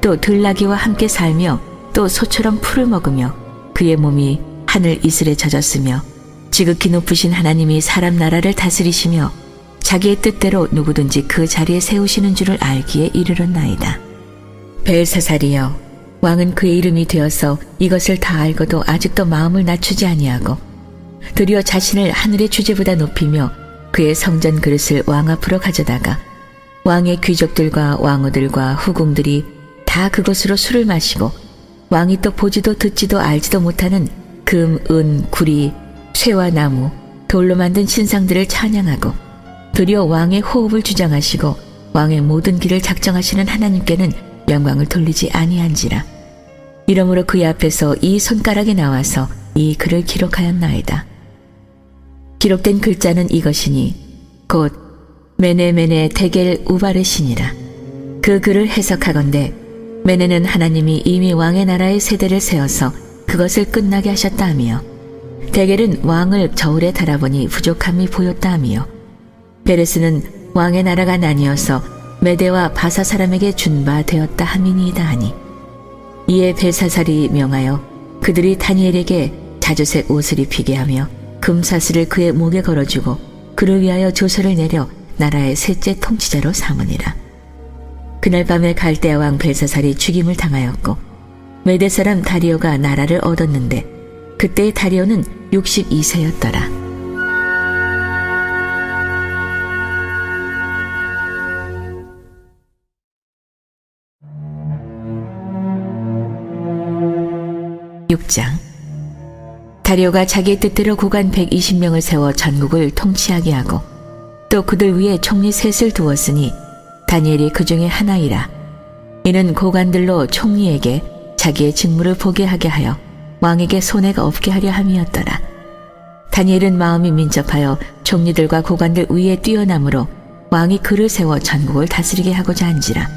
S1: 또 들나귀와 함께 살며 또 소처럼 풀을 먹으며 그의 몸이 하늘 이슬에 젖었으며 지극히 높으신 하나님이 사람 나라를 다스리시며 자기의 뜻대로 누구든지 그 자리에 세우시는 줄을 알기에 이르렀나이다. 벨사살이여, 왕은 그의 이름이 되어서 이것을 다 알고도 아직도 마음을 낮추지 아니하고 도리어 자신을 하늘의 주제보다 높이며 그의 성전 그릇을 왕 앞으로 가져다가 왕의 귀족들과 왕후들과 후궁들이 다 그것으로 술을 마시고 왕이 또 보지도 듣지도 알지도 못하는 금, 은, 구리, 쇠와 나무, 돌로 만든 신상들을 찬양하고 도리어 왕의 호흡을 주장하시고 왕의 모든 길을 작정하시는 하나님께는 영광을 돌리지 아니한지라. 이러므로 그의 앞에서 이 손가락이 나와서 이 글을 기록하였나이다. 기록된 글자는 이것이니 곧 메네메네 데겔 우바르시니라. 그 글을 해석하건대 메네는 하나님이 이미 왕의 나라의 세대를 세워서 그것을 끝나게 하셨다 하며, 데겔은 왕을 저울에 달아보니 부족함이 보였다 하며, 베레스는 왕의 나라가 나뉘어서 메대와 바사 사람에게 준 바 되었다 함이니이다 하니, 이에 벨사살이 명하여 그들이 다니엘에게 자주색 옷을 입히게 하며 금사슬을 그의 목에 걸어주고 그를 위하여 조서를 내려 나라의 셋째 통치자로 삼으니라. 그날 밤에 갈대아 왕 벨사살이 죽임을 당하였고 메대 사람 다리오가 나라를 얻었는데 그때의 다리오는 62세였더라. 다리오가 자기의 뜻대로 고관 120명을 세워 전국을 통치하게 하고 또 그들 위에 총리 셋을 두었으니 다니엘이 그 중에 하나이라. 이는 고관들로 총리에게 자기의 직무를 보게 하게 하여 왕에게 손해가 없게 하려 함이었더라. 다니엘은 마음이 민첩하여 총리들과 고관들 위에 뛰어남으로 왕이 그를 세워 전국을 다스리게 하고자 한지라.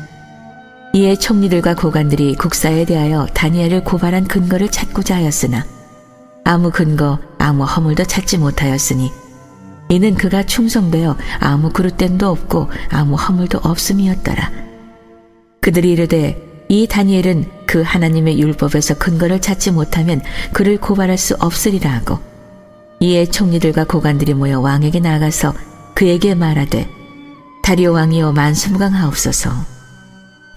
S1: 이에 총리들과 고관들이 국사에 대하여 다니엘을 고발한 근거를 찾고자 하였으나 아무 근거, 아무 허물도 찾지 못하였으니 이는 그가 충성되어 아무 그릇됨도 없고 아무 허물도 없음이었더라. 그들이 이르되 이 다니엘은 그 하나님의 율법에서 근거를 찾지 못하면 그를 고발할 수 없으리라 하고, 이에 총리들과 고관들이 모여 왕에게 나아가서 그에게 말하되 다리오 왕이여 만수무강하옵소서.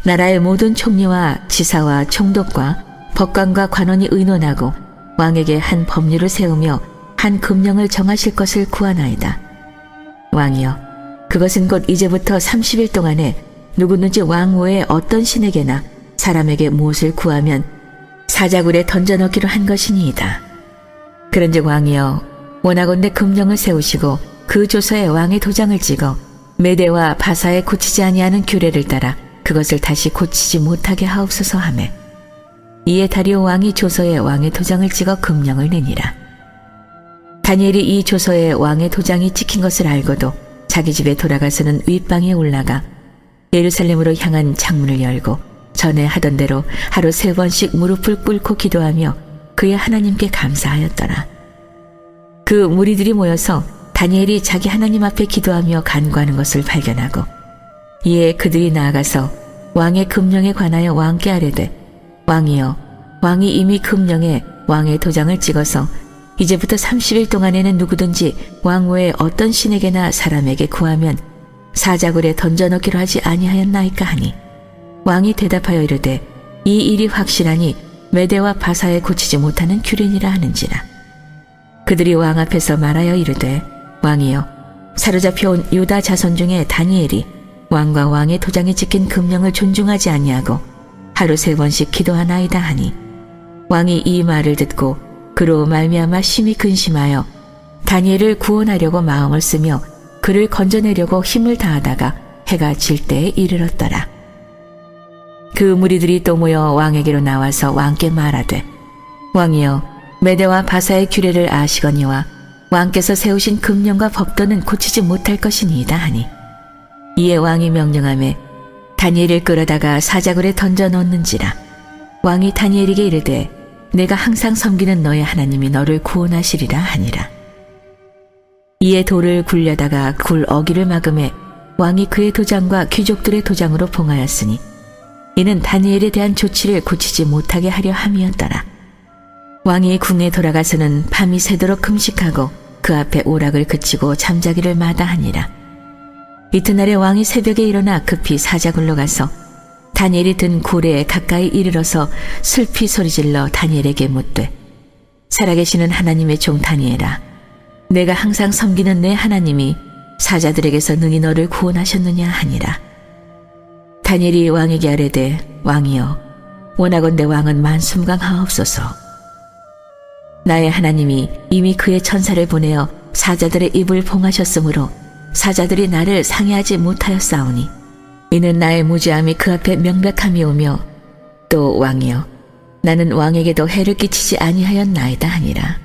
S1: 나라의 모든 총리와 지사와 총독과 법관과 관원이 의논하고 왕에게 한 법률을 세우며 한 금령을 정하실 것을 구하나이다. 왕이여, 그것은 곧 이제부터 30일 동안에 누구든지 왕 외에 어떤 신에게나 사람에게 무엇을 구하면 사자굴에 던져넣기로 한 것이니이다. 그런즉 왕이여, 원하건대 금령을 세우시고 그 조서에 왕의 도장을 찍어 메대와 바사에 고치지 아니하는 규례를 따라 그것을 다시 고치지 못하게 하옵소서 하매, 이에 다리오 왕이 조서에 왕의 도장을 찍어 금령을 내니라. 다니엘이 이 조서에 왕의 도장이 찍힌 것을 알고도 자기 집에 돌아가서는 윗방에 올라가 예루살렘으로 향한 창문을 열고 전에 하던 대로 하루 3번씩 무릎을 꿇고 기도하며 그의 하나님께 감사하였더라. 그 무리들이 모여서 다니엘이 자기 하나님 앞에 기도하며 간구하는 것을 발견하고, 이에 그들이 나아가서 왕의 금령에 관하여 왕께 아뢰되, 왕이여, 왕이 이미 금령에 왕의 도장을 찍어서 이제부터 30일 동안에는 누구든지 왕 외에 어떤 신에게나 사람에게 구하면 사자굴에 던져넣기로 하지 아니하였나이까 하니, 왕이 대답하여 이르되 이 일이 확실하니 메대와 바사에 고치지 못하는 규례니라 하는지라. 그들이 왕 앞에서 말하여 이르되, 왕이여, 사로잡혀온 유다 자손 중에 다니엘이 왕과 왕의 도장이 찍힌 금령을 존중하지 아니하고 하루 3번씩 기도하나이다 하니, 왕이 이 말을 듣고 그로 말미암아 심히 근심하여 다니엘을 구원하려고 마음을 쓰며 그를 건져내려고 힘을 다하다가 해가 질 때에 이르렀더라. 그 무리들이 또 모여 왕에게로 나와서 왕께 말하되, 왕이여, 메대와 바사의 규례를 아시거니와 왕께서 세우신 금령과 법도는 고치지 못할 것이니이다 하니, 이에 왕이 명령하매 다니엘을 끌어다가 사자굴에 던져 넣는지라. 왕이 다니엘에게 이르되 내가 항상 섬기는 너의 하나님이 너를 구원하시리라 하니라. 이에 돌을 굴려다가 굴 어기를 막음에 왕이 그의 도장과 귀족들의 도장으로 봉하였으니 이는 다니엘에 대한 조치를 고치지 못하게 하려 함이었더라. 왕이 궁에 돌아가서는 밤이 새도록 금식하고 그 앞에 오락을 그치고 잠자기를 마다하니라. 이튿날에 왕이 새벽에 일어나 급히 사자굴로 가서 다니엘이 든 굴에 가까이 이르러서 슬피 소리질러 다니엘에게 묻되 살아계시는 하나님의 종 다니엘아, 내가 항상 섬기는 내 하나님이 사자들에게서 능히 너를 구원하셨느냐 하니라. 다니엘이 왕에게 아뢰되 왕이여, 원하건대 왕은 만숨강하옵소서. 나의 하나님이 이미 그의 천사를 보내어 사자들의 입을 봉하셨으므로 사자들이 나를 상해하지 못하였사오니 이는 나의 무죄함이 그 앞에 명백함이 오며 또 왕이여, 나는 왕에게도 해를 끼치지 아니하였나이다 하니라.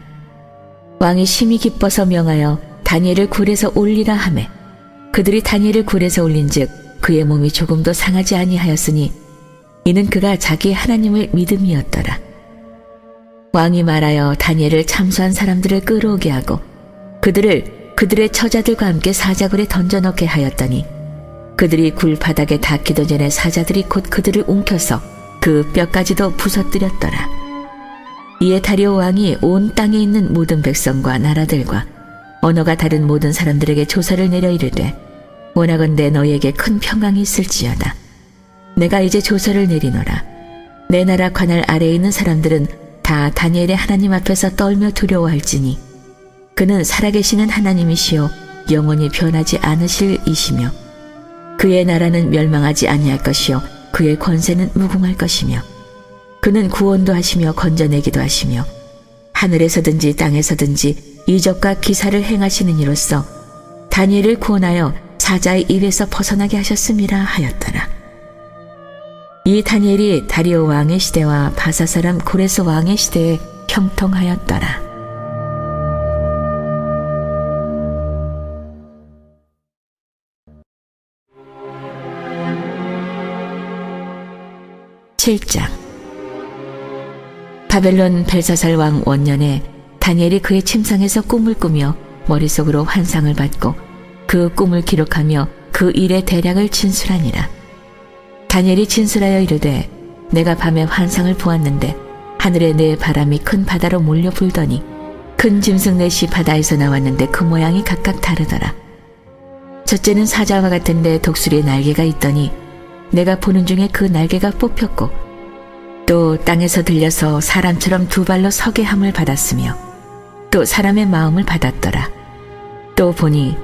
S1: 왕이 심히 기뻐서 명하여 다니엘을 굴에서 올리라 하매 그들이 다니엘을 굴에서 올린즉 그의 몸이 조금도 상하지 아니하였으니 이는 그가 자기 하나님을 믿음이었더라. 왕이 말하여 다니엘을 참수한 사람들을 끌어오게 하고 그들을 그들의 처자들과 함께 사자굴에 던져넣게 하였더니 그들이 굴 바닥에 닿기도 전에 사자들이 곧 그들을 움켜서 그 뼈까지도 부서뜨렸더라. 이에 다리오 왕이 온 땅에 있는 모든 백성과 나라들과 언어가 다른 모든 사람들에게 조사를 내려 이르되 원하건대 너희에게 큰 평강이 있을지어다. 내가 이제 조사를 내리노라. 내 나라 관할 아래에 있는 사람들은 다 다니엘의 하나님 앞에서 떨며 두려워할지니 그는 살아계시는 하나님이시요 영원히 변하지 않으실 이시며 그의 나라는 멸망하지 아니할 것이요 그의 권세는 무궁할 것이며 그는 구원도 하시며 건져내기도 하시며 하늘에서든지 땅에서든지 이적과 기사를 행하시는 이로써 다니엘을 구원하여 사자의 입에서 벗어나게 하셨음이라 하였더라. 이 다니엘이 다리오 왕의 시대와 바사 사람 고레스 왕의 시대에 형통하였더라. (7장) 바벨론 벨사살 왕 원년에 다니엘이 그의 침상에서 꿈을 꾸며 머릿속으로 환상을 받고 그 꿈을 기록하며 그 일의 대략을 진술하니라. 다니엘이 진술하여 이르되 내가 밤에 환상을 보았는데 하늘에 내 바람이 큰 바다로 몰려 불더니 큰 짐승 넷이 바다에서 나왔는데 그 모양이 각각 다르더라. 첫째는 사자와 같은데 독수리의 날개가 있더니 내가 보는 중에 그 날개가 뽑혔고 또 땅에서 들려서 사람처럼 두 발로 서게 함을 받았으며 또 사람의 마음을 받았더라. 또 보니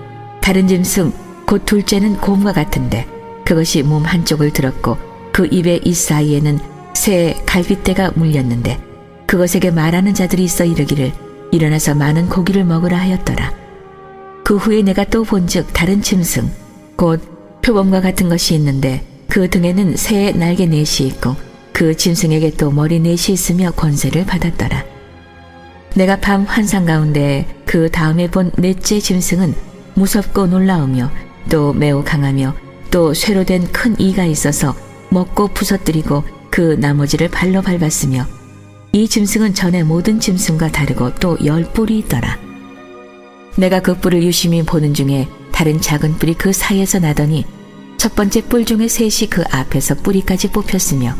S1: 다른 짐승 곧 둘째는 곰과 같은데 그것이 몸 한쪽을 들었고 그 입의 이 사이에는 새 갈빗대가 물렸는데 그것에게 말하는 자들이 있어 이르기를 일어나서 많은 고기를 먹으라 하였더라. 그 후에 내가 또 본즉 다른 짐승 곧 표범과 같은 것이 있는데 그 등에는 새의 날개 넷이 있고 그 짐승에게 또 머리 넷이 있으며 권세를 받았더라. 내가 밤 환상 가운데 그 다음에 본 넷째 짐승은 무섭고 놀라우며 또 매우 강하며 또 쇠로 된 큰 이가 있어서 먹고 부서뜨리고 그 나머지를 발로 밟았으며 이 짐승은 전에 모든 짐승과 다르고 또 10뿔이 있더라. 내가 그 뿔을 유심히 보는 중에 다른 작은 뿔이 그 사이에서 나더니 첫 번째 뿔 중에 셋이 그 앞에서 뿌리까지 뽑혔으며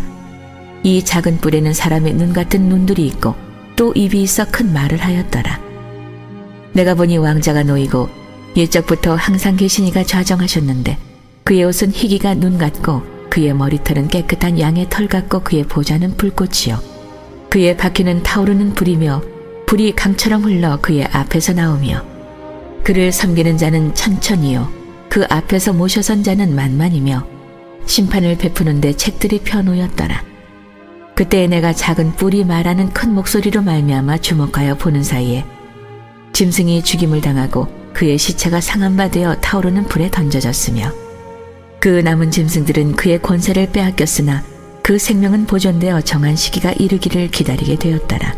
S1: 이 작은 뿔에는 사람의 눈 같은 눈들이 있고 또 입이 있어 큰 말을 하였더라. 내가 보니 왕자가 놓이고 옛적부터 항상 계신 이가 좌정하셨는데 그의 옷은 희기가 눈 같고 그의 머리털은 깨끗한 양의 털 같고 그의 보좌는 불꽃이요 그의 바퀴는 타오르는 불이며 불이 강처럼 흘러 그의 앞에서 나오며 그를 섬기는 자는 천천히요 그 앞에서 모셔선 자는 만만이며 심판을 베푸는데 책들이 펴놓였더라. 그때 내가 작은 뿔이 말하는 큰 목소리로 말미암아 주목하여 보는 사이에 짐승이 죽임을 당하고 그의 시체가 상한 바 되어 타오르는 불에 던져졌으며 그 남은 짐승들은 그의 권세를 빼앗겼으나 그 생명은 보존되어 정한 시기가 이르기를 기다리게 되었더라.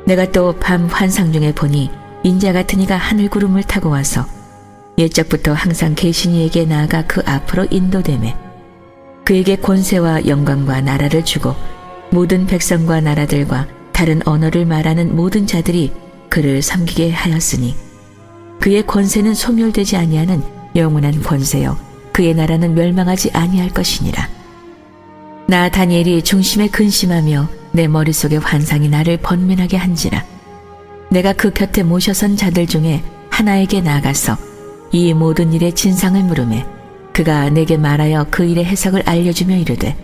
S1: 내가 또 밤 환상 중에 보니 인자 같은 이가 하늘 구름을 타고 와서 옛적부터 항상 계신 이에게 나아가 그 앞으로 인도되매 그에게 권세와 영광과 나라를 주고 모든 백성과 나라들과 다른 언어를 말하는 모든 자들이 그를 섬기게 하였으니 그의 권세는 소멸되지 아니하는 영원한 권세요 그의 나라는 멸망하지 아니할 것이니라. 나 다니엘이 중심에 근심하며 내 머릿속의 환상이 나를 번민하게 한지라. 내가 그 곁에 모셔선 자들 중에 하나에게 나아가서 이 모든 일의 진상을 물으매 그가 내게 말하여 그 일의 해석을 알려주며 이르되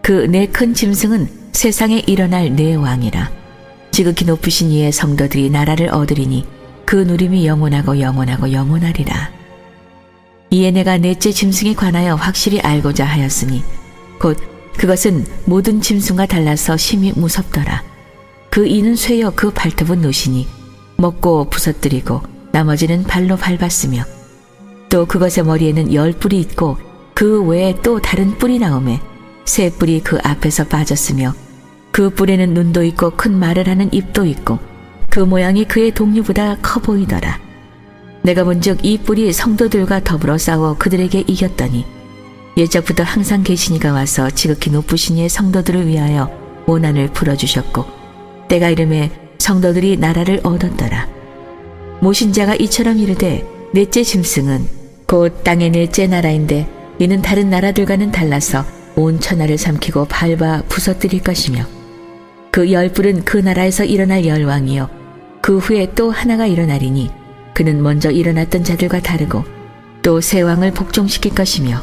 S1: 그 네 큰 짐승은 세상에 일어날 네 왕이라. 지극히 높으신 이의 성도들이 나라를 얻으리니 그 누림이 영원하고 영원하고 영원하리라. 이에 내가 넷째 짐승에 관하여 확실히 알고자 하였으니 곧 그것은 모든 짐승과 달라서 심히 무섭더라. 그 이는 쇠여 그 발톱은 노시니 먹고 부서뜨리고 나머지는 발로 밟았으며 또 그것의 머리에는 10뿔이 있고 그 외에 또 다른 뿔이 나오매 세 뿔이 그 앞에서 빠졌으며 그 뿔에는 눈도 있고 큰 말을 하는 입도 있고 그 모양이 그의 동류보다 커 보이더라. 내가 본즉 이 뿔이 성도들과 더불어 싸워 그들에게 이겼더니 옛적부터 항상 계시니가 와서 지극히 높으신 이의 성도들을 위하여 원한을 풀어주셨고 때가 이름에 성도들이 나라를 얻었더라. 모신 자가 이처럼 이르되 넷째 짐승은 곧 땅의 넷째 나라인데 이는 다른 나라들과는 달라서 온 천하를 삼키고 밟아 부서뜨릴 것이며 그 10뿔은 그 나라에서 일어날 열왕이요 그 후에 또 하나가 일어나리니 그는 먼저 일어났던 자들과 다르고 또 새 왕을 복종시킬 것이며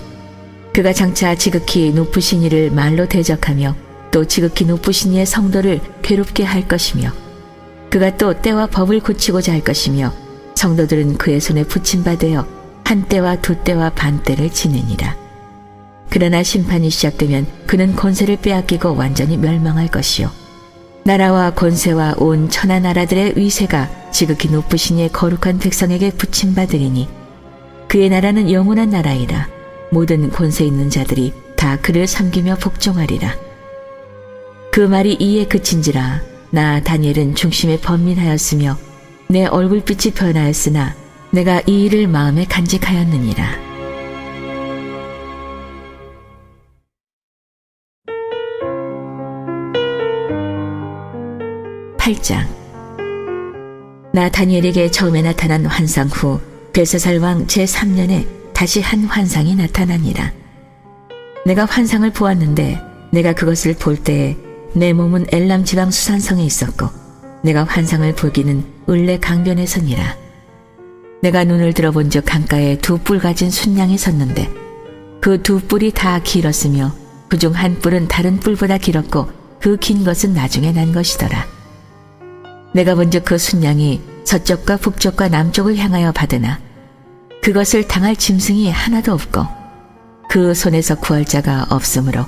S1: 그가 장차 지극히 높으신 이를 말로 대적하며 또 지극히 높으신 이의 성도를 괴롭게 할 것이며 그가 또 때와 법을 고치고자 할 것이며 성도들은 그의 손에 붙임받되어 한 때와 두 때와 반 때를 지내니라. 그러나 심판이 시작되면 그는 권세를 빼앗기고 완전히 멸망할 것이요 나라와 권세와 온 천하 나라들의 위세가 지극히 높으신 이의 거룩한 백성에게 붙임받으리니 그의 나라는 영원한 나라이라. 모든 권세 있는 자들이 다 그를 섬기며 복종하리라. 그 말이 이에 그친지라. 나 다니엘은 중심에 번민하였으며 내 얼굴빛이 변하였으나 내가 이 일을 마음에 간직하였느니라. 8장. 나 다니엘에게 처음에 나타난 환상 후 벨사살 왕 제3년에 다시 한 환상이 나타나니라. 내가 환상을 보았는데 내가 그것을 볼 때에 내 몸은 엘람 지방 수산성에 있었고 내가 환상을 보기는 을레 강변에 서니라. 내가 눈을 들어본 즉 강가에 두 뿔 가진 순양이 섰는데 그 두 뿔이 다 길었으며 그중 한 뿔은 다른 뿔보다 길었고 그 긴 것은 나중에 난 것이더라. 내가 본즉 그 순양이 서쪽과 북쪽과 남쪽을 향하여 받으나 그것을 당할 짐승이 하나도 없고 그 손에서 구할 자가 없으므로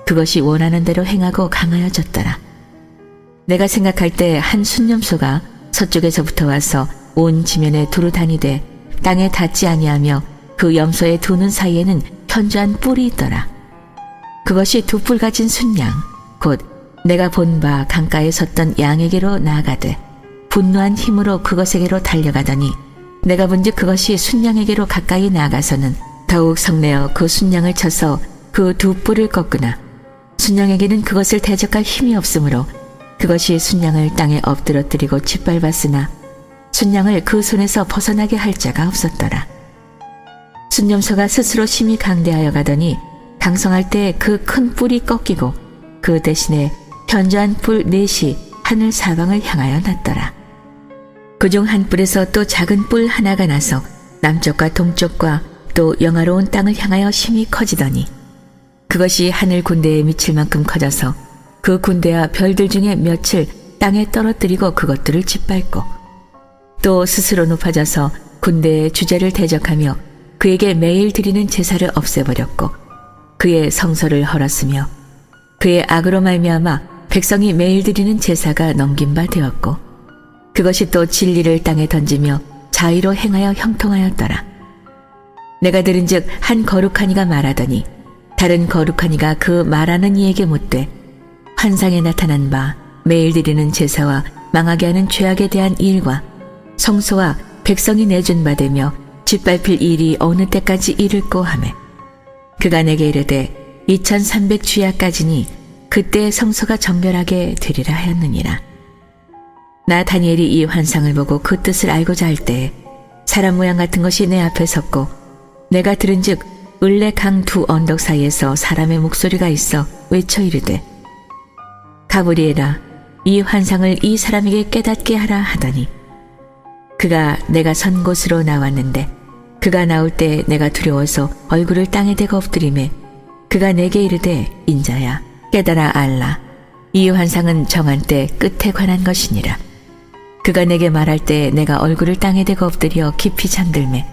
S1: 그것이 원하는 대로 행하고 강하여졌더라. 내가 생각할 때 한 순념소가 서쪽에서부터 와서 온 지면에 두루 다니되 땅에 닿지 아니하며 그 염소의 두 눈 사이에는 현저한 뿔이 있더라. 그것이 두 뿔 가진 순양 곧 내가 본 바 강가에 섰던 양에게로 나아가되 분노한 힘으로 그것에게로 달려가더니 내가 본즉 그것이 순양에게로 가까이 나아가서는 더욱 성내어 그 순양을 쳐서 그 두 뿔을 꺾으나 순양에게는 그것을 대적할 힘이 없으므로 그것이 순양을 땅에 엎드러뜨리고 짓밟았으나 순양을 그 손에서 벗어나게 할 자가 없었더라. 순념소가 스스로 심히 강대하여 가더니 강성할 때 그 큰 뿔이 꺾이고 그 대신에 현저한 뿔 넷이 하늘 사방을 향하여 났더라. 그중 한 뿔에서 또 작은 뿔 하나가 나서 남쪽과 동쪽과 또 영화로운 땅을 향하여 심히 커지더니 그것이 하늘 군대에 미칠 만큼 커져서 그 군대와 별들 중에 몇을 땅에 떨어뜨리고 그것들을 짓밟고 또 스스로 높아져서 군대의 주제를 대적하며 그에게 매일 드리는 제사를 없애버렸고 그의 성소를 헐었으며 그의 악으로 말미암아 백성이 매일 드리는 제사가 넘긴 바 되었고 그것이 또 진리를 땅에 던지며 자의로 행하여 형통하였더라. 내가 들은즉 한 거룩한 이가 말하더니 다른 거룩한 이가 그 말하는 이에게 묻되 환상에 나타난 바 매일 드리는 제사와 망하게 하는 죄악에 대한 일과 성소와 백성이 내준 바 되며 짓밟힐 일이 어느 때까지 이를꼬 하매 그가 내게 이르되 2300 주야까지니 그때 성소가 정결하게 되리라 하였느니라. 나 다니엘이 이 환상을 보고 그 뜻을 알고자 할 때에 사람 모양 같은 것이 내 앞에 섰고 내가 들은즉 을레 강 두 언덕 사이에서 사람의 목소리가 있어 외쳐 이르되 가브리엘아 이 환상을 이 사람에게 깨닫게 하라 하더니 그가 내가 선 곳으로 나왔는데 그가 나올 때 내가 두려워서 얼굴을 땅에 대고 엎드리매 그가 내게 이르되 인자야 깨달아 알라. 이 환상은 정한 때 끝에 관한 것이니라. 그가 내게 말할 때 내가 얼굴을 땅에 대고 엎드려 깊이 잠들매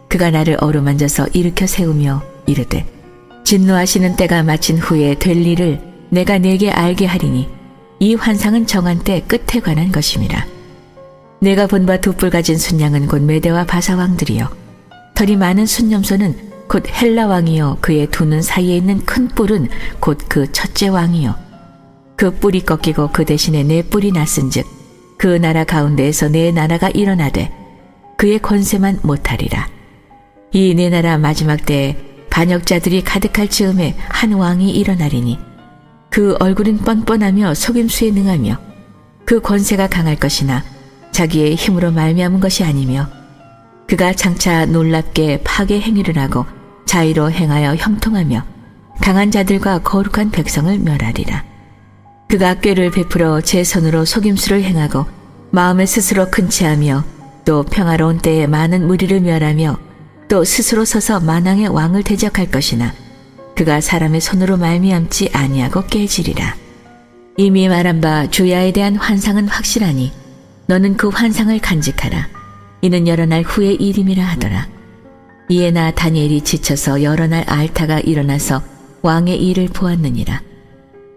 S1: 그가 나를 어루만져서 일으켜 세우며 이르되 진노하시는 때가 마친 후에 될 일을 내가 내게 알게 하리니 이 환상은 정한 때 끝에 관한 것임이라. 내가 본 바 두 뿔 가진 순양은 곧 메대와 바사 왕들이요 털이 많은 순념소는 곧 헬라 왕이요 그의 두 눈 사이에 있는 큰 뿔은 곧 그 첫째 왕이요 그 뿔이 꺾이고 그 대신에 네 뿔이 났은즉 그 나라 가운데에서 네 나라가 일어나되 그의 권세만 못하리라. 이 네 나라 마지막 때에 반역자들이 가득할 즈음에 한 왕이 일어나리니 그 얼굴은 뻔뻔하며 속임수에 능하며 그 권세가 강할 것이나 자기의 힘으로 말미암은 것이 아니며 그가 장차 놀랍게 파괴 행위를 하고 자의로 행하여 형통하며 강한 자들과 거룩한 백성을 멸하리라. 그가 꾀를 베풀어 제 손으로 속임수를 행하고 마음에 스스로 큰 체하며 또 평화로운 때에 많은 무리를 멸하며 또 스스로 서서 만왕의 왕을 대적할 것이나 그가 사람의 손으로 말미암지 아니하고 깨지리라. 이미 말한 바 주야에 대한 환상은 확실하니 너는 그 환상을 간직하라. 이는 여러 날 후의 일임이라 하더라. 이에 나 다니엘이 지쳐서 여러 날 앓다가 일어나서 왕의 일을 보았느니라.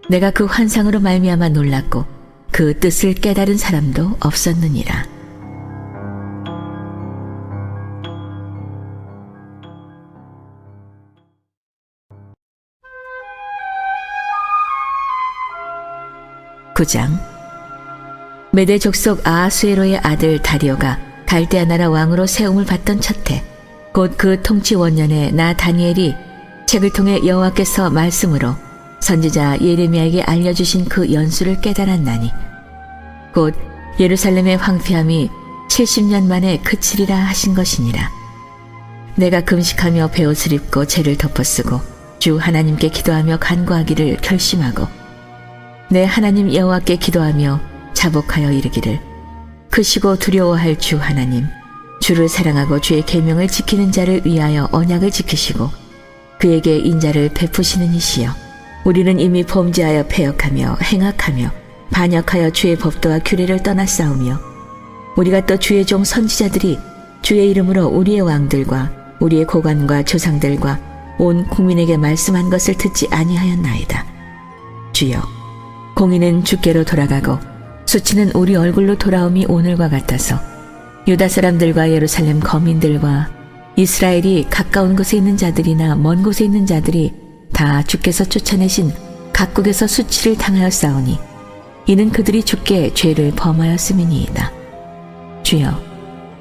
S1: 내가 그 환상으로 말미암아 놀랐고 그 뜻을 깨달은 사람도 없었느니라. (9장) 메대 족속 아하수에로의 아들 다리오가 갈대아 나라 왕으로 세움을 받던 첫해 곧 그 통치 원년에 나 다니엘이 책을 통해 여호와께서 말씀으로 선지자 예레미야에게 알려주신 그 연수를 깨달았나니 곧 예루살렘의 황폐함이 70년 만에 그치리라 하신 것이니라. 내가 금식하며 베옷을 입고 죄를 덮어쓰고 주 하나님께 기도하며 간구하기를 결심하고 내 하나님 여호와께 기도하며 자복하여 이르기를 크시고 두려워할 주 하나님 주를 사랑하고 주의 계명을 지키는 자를 위하여 언약을 지키시고 그에게 인자를 베푸시는 이시여 우리는 이미 범죄하여 패역하며 행악하며 반역하여 주의 법도와 규례를 떠나싸우며 우리가 또 주의 종 선지자들이 주의 이름으로 우리의 왕들과 우리의 고관과 조상들과 온 국민에게 말씀한 것을 듣지 아니하였나이다. 주여 공의는 주께로 돌아가고 수치는 우리 얼굴로 돌아옴이 오늘과 같아서 유다 사람들과 예루살렘 거민들과 이스라엘이 가까운 곳에 있는 자들이나 먼 곳에 있는 자들이 다 주께서 쫓아내신 각국에서 수치를 당하였사오니 이는 그들이 주께 죄를 범하였음이니이다. 주여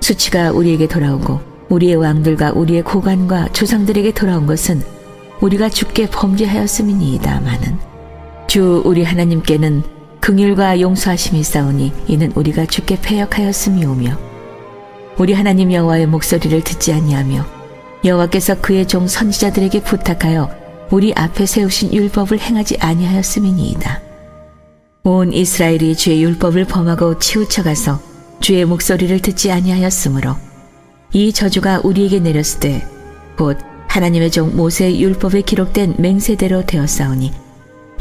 S1: 수치가 우리에게 돌아오고 우리의 왕들과 우리의 고관과 조상들에게 돌아온 것은 우리가 주께 범죄하였음이니이다마는 주 우리 하나님께는 긍휼과 용서하심이 있사오니 이는 우리가 주께 패역하였음이오며 우리 하나님 여호와의 목소리를 듣지 아니하며 여호와께서 그의 종 선지자들에게 부탁하여 우리 앞에 세우신 율법을 행하지 아니하였음이니이다. 온 이스라엘이 주의 율법을 범하고 치우쳐가서 주의 목소리를 듣지 아니하였으므로 이 저주가 우리에게 내렸을 때 곧 하나님의 종 모세의 율법에 기록된 맹세대로 되었사오니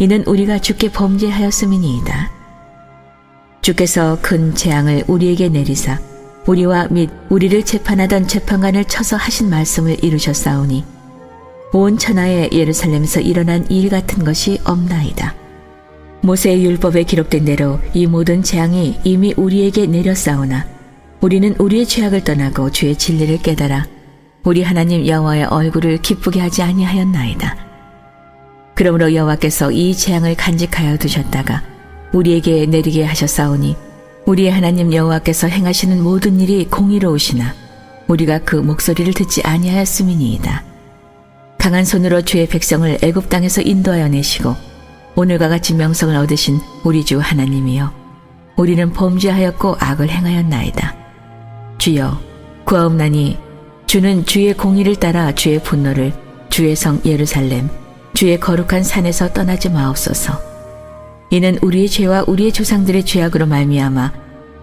S1: 이는 우리가 주께 범죄하였음이니이다. 주께서 큰 재앙을 우리에게 내리사 우리와 및 우리를 재판하던 재판관을 쳐서 하신 말씀을 이루셨사오니 온 천하에 예루살렘에서 일어난 일 같은 것이 없나이다. 모세의 율법에 기록된 대로 이 모든 재앙이 이미 우리에게 내렸사오나 우리는 우리의 죄악을 떠나고 주의 진리를 깨달아 우리 하나님 여호와의 얼굴을 기쁘게 하지 아니하였나이다. 그러므로 여호와께서 이 재앙을 간직하여 두셨다가 우리에게 내리게 하셨사오니 우리의 하나님 여호와께서 행하시는 모든 일이 공의로우시나 우리가 그 목소리를 듣지 아니하였음이니이다. 강한 손으로 주의 백성을 애굽 땅에서 인도하여 내시고 오늘과 같이 명성을 얻으신 우리 주 하나님이여 우리는 범죄하였고 악을 행하였나이다. 주여 구하옵나니 주는 주의 공의를 따라 주의 분노를 주의 성 예루살렘 주의 거룩한 산에서 떠나지 마옵소서. 이는 우리의 죄와 우리의 조상들의 죄악으로 말미암아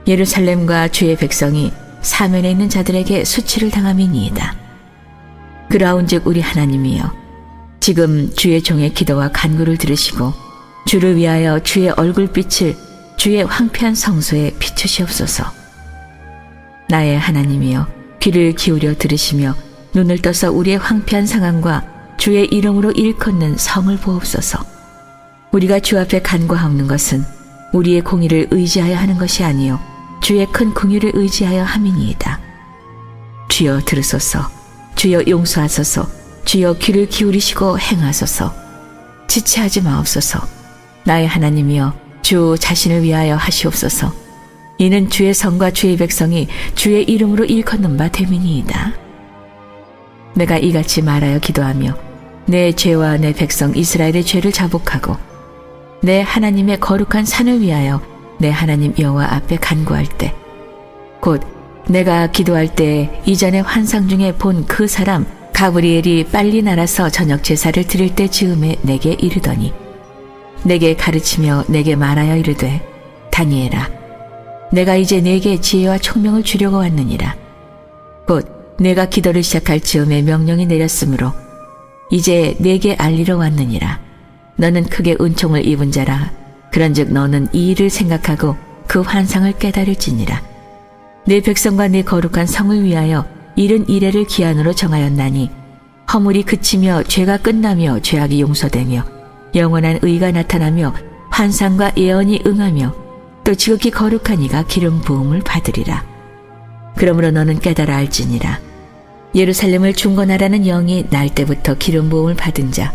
S1: 예루살렘과 주의 백성이 사면에 있는 자들에게 수치를 당함이니이다. 그라운즉 우리 하나님이여, 지금 주의 종의 기도와 간구를 들으시고 주를 위하여 주의 얼굴빛을 주의 황폐한 성소에 비추시옵소서. 나의 하나님이여, 귀를 기울여 들으시며 눈을 떠서 우리의 황폐한 상황과 주의 이름으로 일컫는 성을 보옵소서. 우리가 주 앞에 간구하옵는 것은 우리의 공의를 의지하여 하는 것이 아니요 주의 큰 긍휼을 의지하여 함이니이다. 주여 들으소서. 주여 용서하소서. 주여 귀를 기울이시고 행하소서. 지체하지 마옵소서. 나의 하나님이여, 주 자신을 위하여 하시옵소서. 이는 주의 성과 주의 백성이 주의 이름으로 일컫는 바 됨이니이다. 내가 이같이 말하여 기도하며 내 죄와 내 백성 이스라엘의 죄를 자복하고 내 하나님의 거룩한 산을 위하여 내 하나님 여호와 앞에 간구할 때, 곧 내가 기도할 때 이전의 환상 중에 본 그 사람 가브리엘이 빨리 날아서 저녁 제사를 드릴 때 즈음에 내게 이르더니, 내게 가르치며 내게 말하여 이르되, 다니엘아, 내가 이제 내게 지혜와 총명을 주려고 왔느니라. 곧 내가 기도를 시작할 즈음에 명령이 내렸으므로 이제 내게 알리러 왔느니라. 너는 크게 은총을 입은 자라. 그런즉 너는 이 일을 생각하고 그 환상을 깨달을지니라. 내 백성과 내 거룩한 성을 위하여 이른 이래를 기한으로 정하였나니, 허물이 그치며 죄가 끝나며 죄악이 용서되며 영원한 의가 나타나며 환상과 예언이 응하며 또 지극히 거룩한 이가 기름 부음을 받으리라. 그러므로 너는 깨달아 알지니라. 예루살렘을 중건하라는 영이 날 때부터 기름 부음을 받은 자,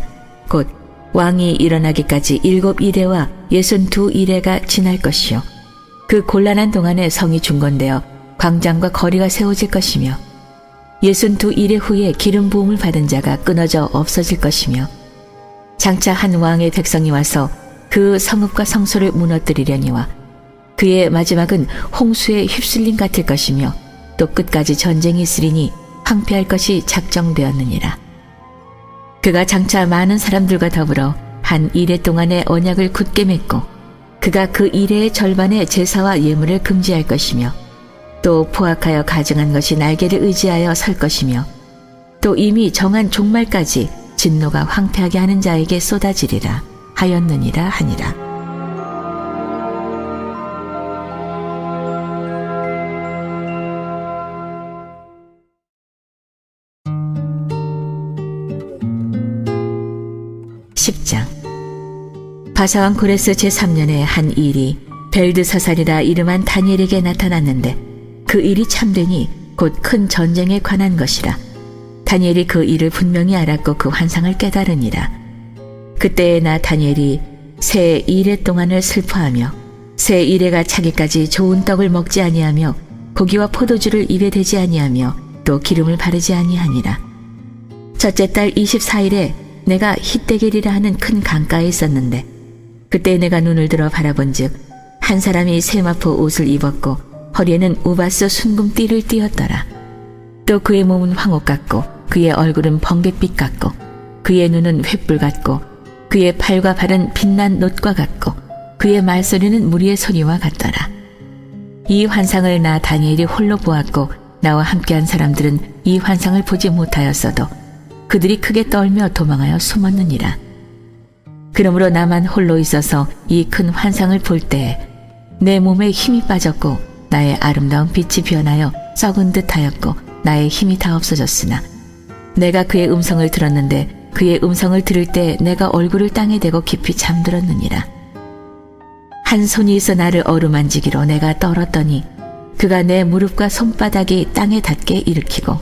S1: 곧 왕이 일어나기까지 7이레와 62이레가 지날 것이요, 그 곤란한 동안에 성이 중건되어 광장과 거리가 세워질 것이며 62이레 후에 기름 부음을 받은 자가 끊어져 없어질 것이며, 장차 한 왕의 백성이 와서 그 성읍과 성소를 무너뜨리려니와 그의 마지막은 홍수에 휩쓸림 같을 것이며 또 끝까지 전쟁이 있으리니 황폐할 것이 작정되었느니라. 그가 장차 많은 사람들과 더불어 한 이레 동안의 언약을 굳게 맺고 그가 그 이레의 절반의 제사와 예물을 금지할 것이며 또 포악하여 가증한 것이 날개를 의지하여 설 것이며 또 이미 정한 종말까지 진노가 황폐하게 하는 자에게 쏟아지리라 하였느니라 하니라. 바사왕 고레스 제3년에 한 일이 벨드사살이라 이름한 다니엘에게 나타났는데 그 일이 참되니 곧 큰 전쟁에 관한 것이라. 다니엘이 그 일을 분명히 알았고 그 환상을 깨달으니라. 그때에 나 다니엘이 새 이레 동안을 슬퍼하며 새 이레가 차기까지 좋은 떡을 먹지 아니하며 고기와 포도주를 입에 대지 아니하며 또 기름을 바르지 아니하니라. 첫째 달 24일에 내가 히데겔이라 하는 큰 강가에 있었는데 그때 내가 눈을 들어 바라본즉 한 사람이 세마포 옷을 입었고 허리에는 우바스 순금띠를 띠었더라. 또 그의 몸은 황옥 같고 그의 얼굴은 번갯빛 같고 그의 눈은 횃불 같고 그의 팔과 발은 빛난 놋과 같고 그의 말소리는 무리의 소리와 같더라. 이 환상을 나 다니엘이 홀로 보았고 나와 함께한 사람들은 이 환상을 보지 못하였어도 그들이 크게 떨며 도망하여 숨었느니라. 그러므로 나만 홀로 있어서 이 큰 환상을 볼 때에 내 몸에 힘이 빠졌고 나의 아름다운 빛이 변하여 썩은 듯하였고 나의 힘이 다 없어졌으나 내가 그의 음성을 들었는데 그의 음성을 들을 때 내가 얼굴을 땅에 대고 깊이 잠들었느니라. 한 손이 있어 나를 어루만지기로 내가 떨었더니 그가 내 무릎과 손바닥이 땅에 닿게 일으키고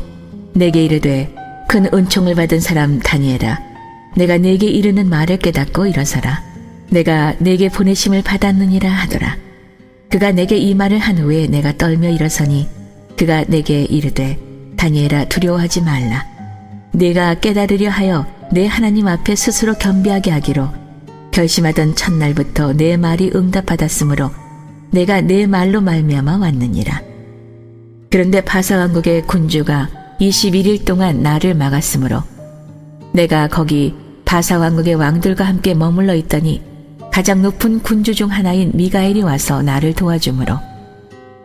S1: 내게 이르되 큰 은총을 받은 사람 다니엘아, 내가 내게 이르는 말을 깨닫고 일어서라. 내가 내게 보내심을 받았느니라 하더라. 그가 내게 이 말을 한 후에 내가 떨며 일어서니 그가 내게 이르되 다니엘아, 두려워하지 말라. 내가 깨달으려 하여 내 하나님 앞에 스스로 겸비하게 하기로 결심하던 첫날부터 내 말이 응답받았으므로 내가 내 말로 말미암아 왔느니라. 그런데 바사왕국의 군주가 21일 동안 나를 막았으므로 내가 거기 바사왕국의 왕들과 함께 머물러 있더니 가장 높은 군주 중 하나인 미가엘이 와서 나를 도와주므로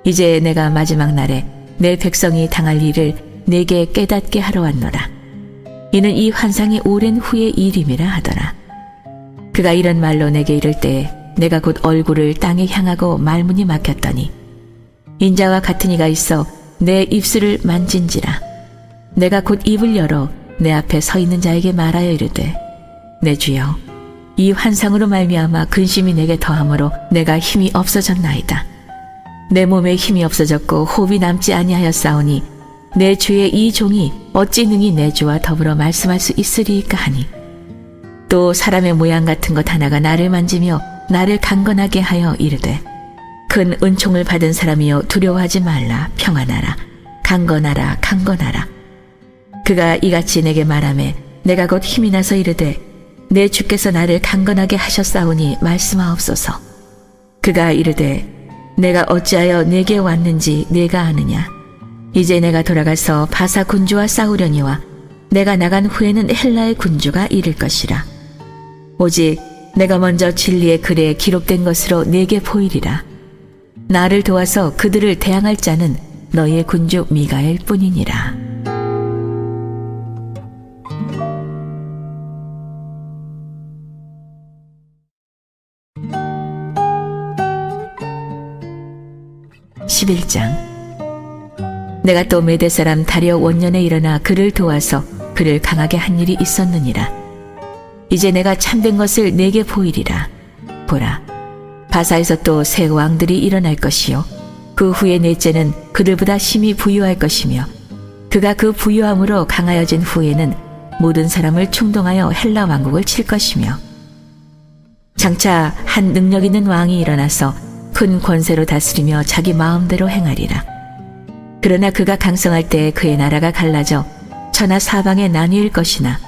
S1: 이제 내가 마지막 날에 내 백성이 당할 일을 내게 깨닫게 하러 왔노라. 이는 이 환상이 오랜 후의 일임이라 하더라. 그가 이런 말로 내게 이를 때 내가 곧 얼굴을 땅에 향하고 말문이 막혔더니 인자와 같은 이가 있어 내 입술을 만진지라. 내가 곧 입을 열어 내 앞에 서 있는 자에게 말하여 이르되 내 주여 이 환상으로 말미암아 근심이 내게 더하므로 내가 힘이 없어졌나이다. 내 몸에 힘이 없어졌고 호흡이 남지 아니하였사오니 내 주의 이 종이 어찌 능히 내 주와 더불어 말씀할 수 있으리이까 하니 또 사람의 모양 같은 것 하나가 나를 만지며 나를 강건하게 하여 이르되 큰 은총을 받은 사람이여 두려워하지 말라. 평안하라. 강건하라. 강건하라. 그가 이같이 내게 말하매 내가 곧 힘이 나서 이르되 내 주께서 나를 강건하게 하셨사오니 말씀하옵소서. 그가 이르되 내가 어찌하여 내게 왔는지 네가 아느냐. 이제 내가 돌아가서 바사 군주와 싸우려니와 내가 나간 후에는 헬라의 군주가 이를 것이라. 오직 내가 먼저 진리의 글에 기록된 것으로 네게 보이리라. 나를 도와서 그들을 대항할 자는 너희의 군주 미가엘 뿐이니라. (11장) 내가 또 메대 사람 다리오 원년에 일어나 그를 도와서 그를 강하게 한 일이 있었느니라. 이제 내가 참된 것을 내게 보이리라. 보라, 바사에서 또 새 왕들이 일어날 것이요 그 후에 넷째는 그들보다 심히 부유할 것이며 그가 그 부유함으로 강하여진 후에는 모든 사람을 충동하여 헬라 왕국을 칠 것이며 장차 한 능력 있는 왕이 일어나서 큰 권세로 다스리며 자기 마음대로 행하리라. 그러나 그가 강성할 때 그의 나라가 갈라져 천하 사방에 나뉘을 것이나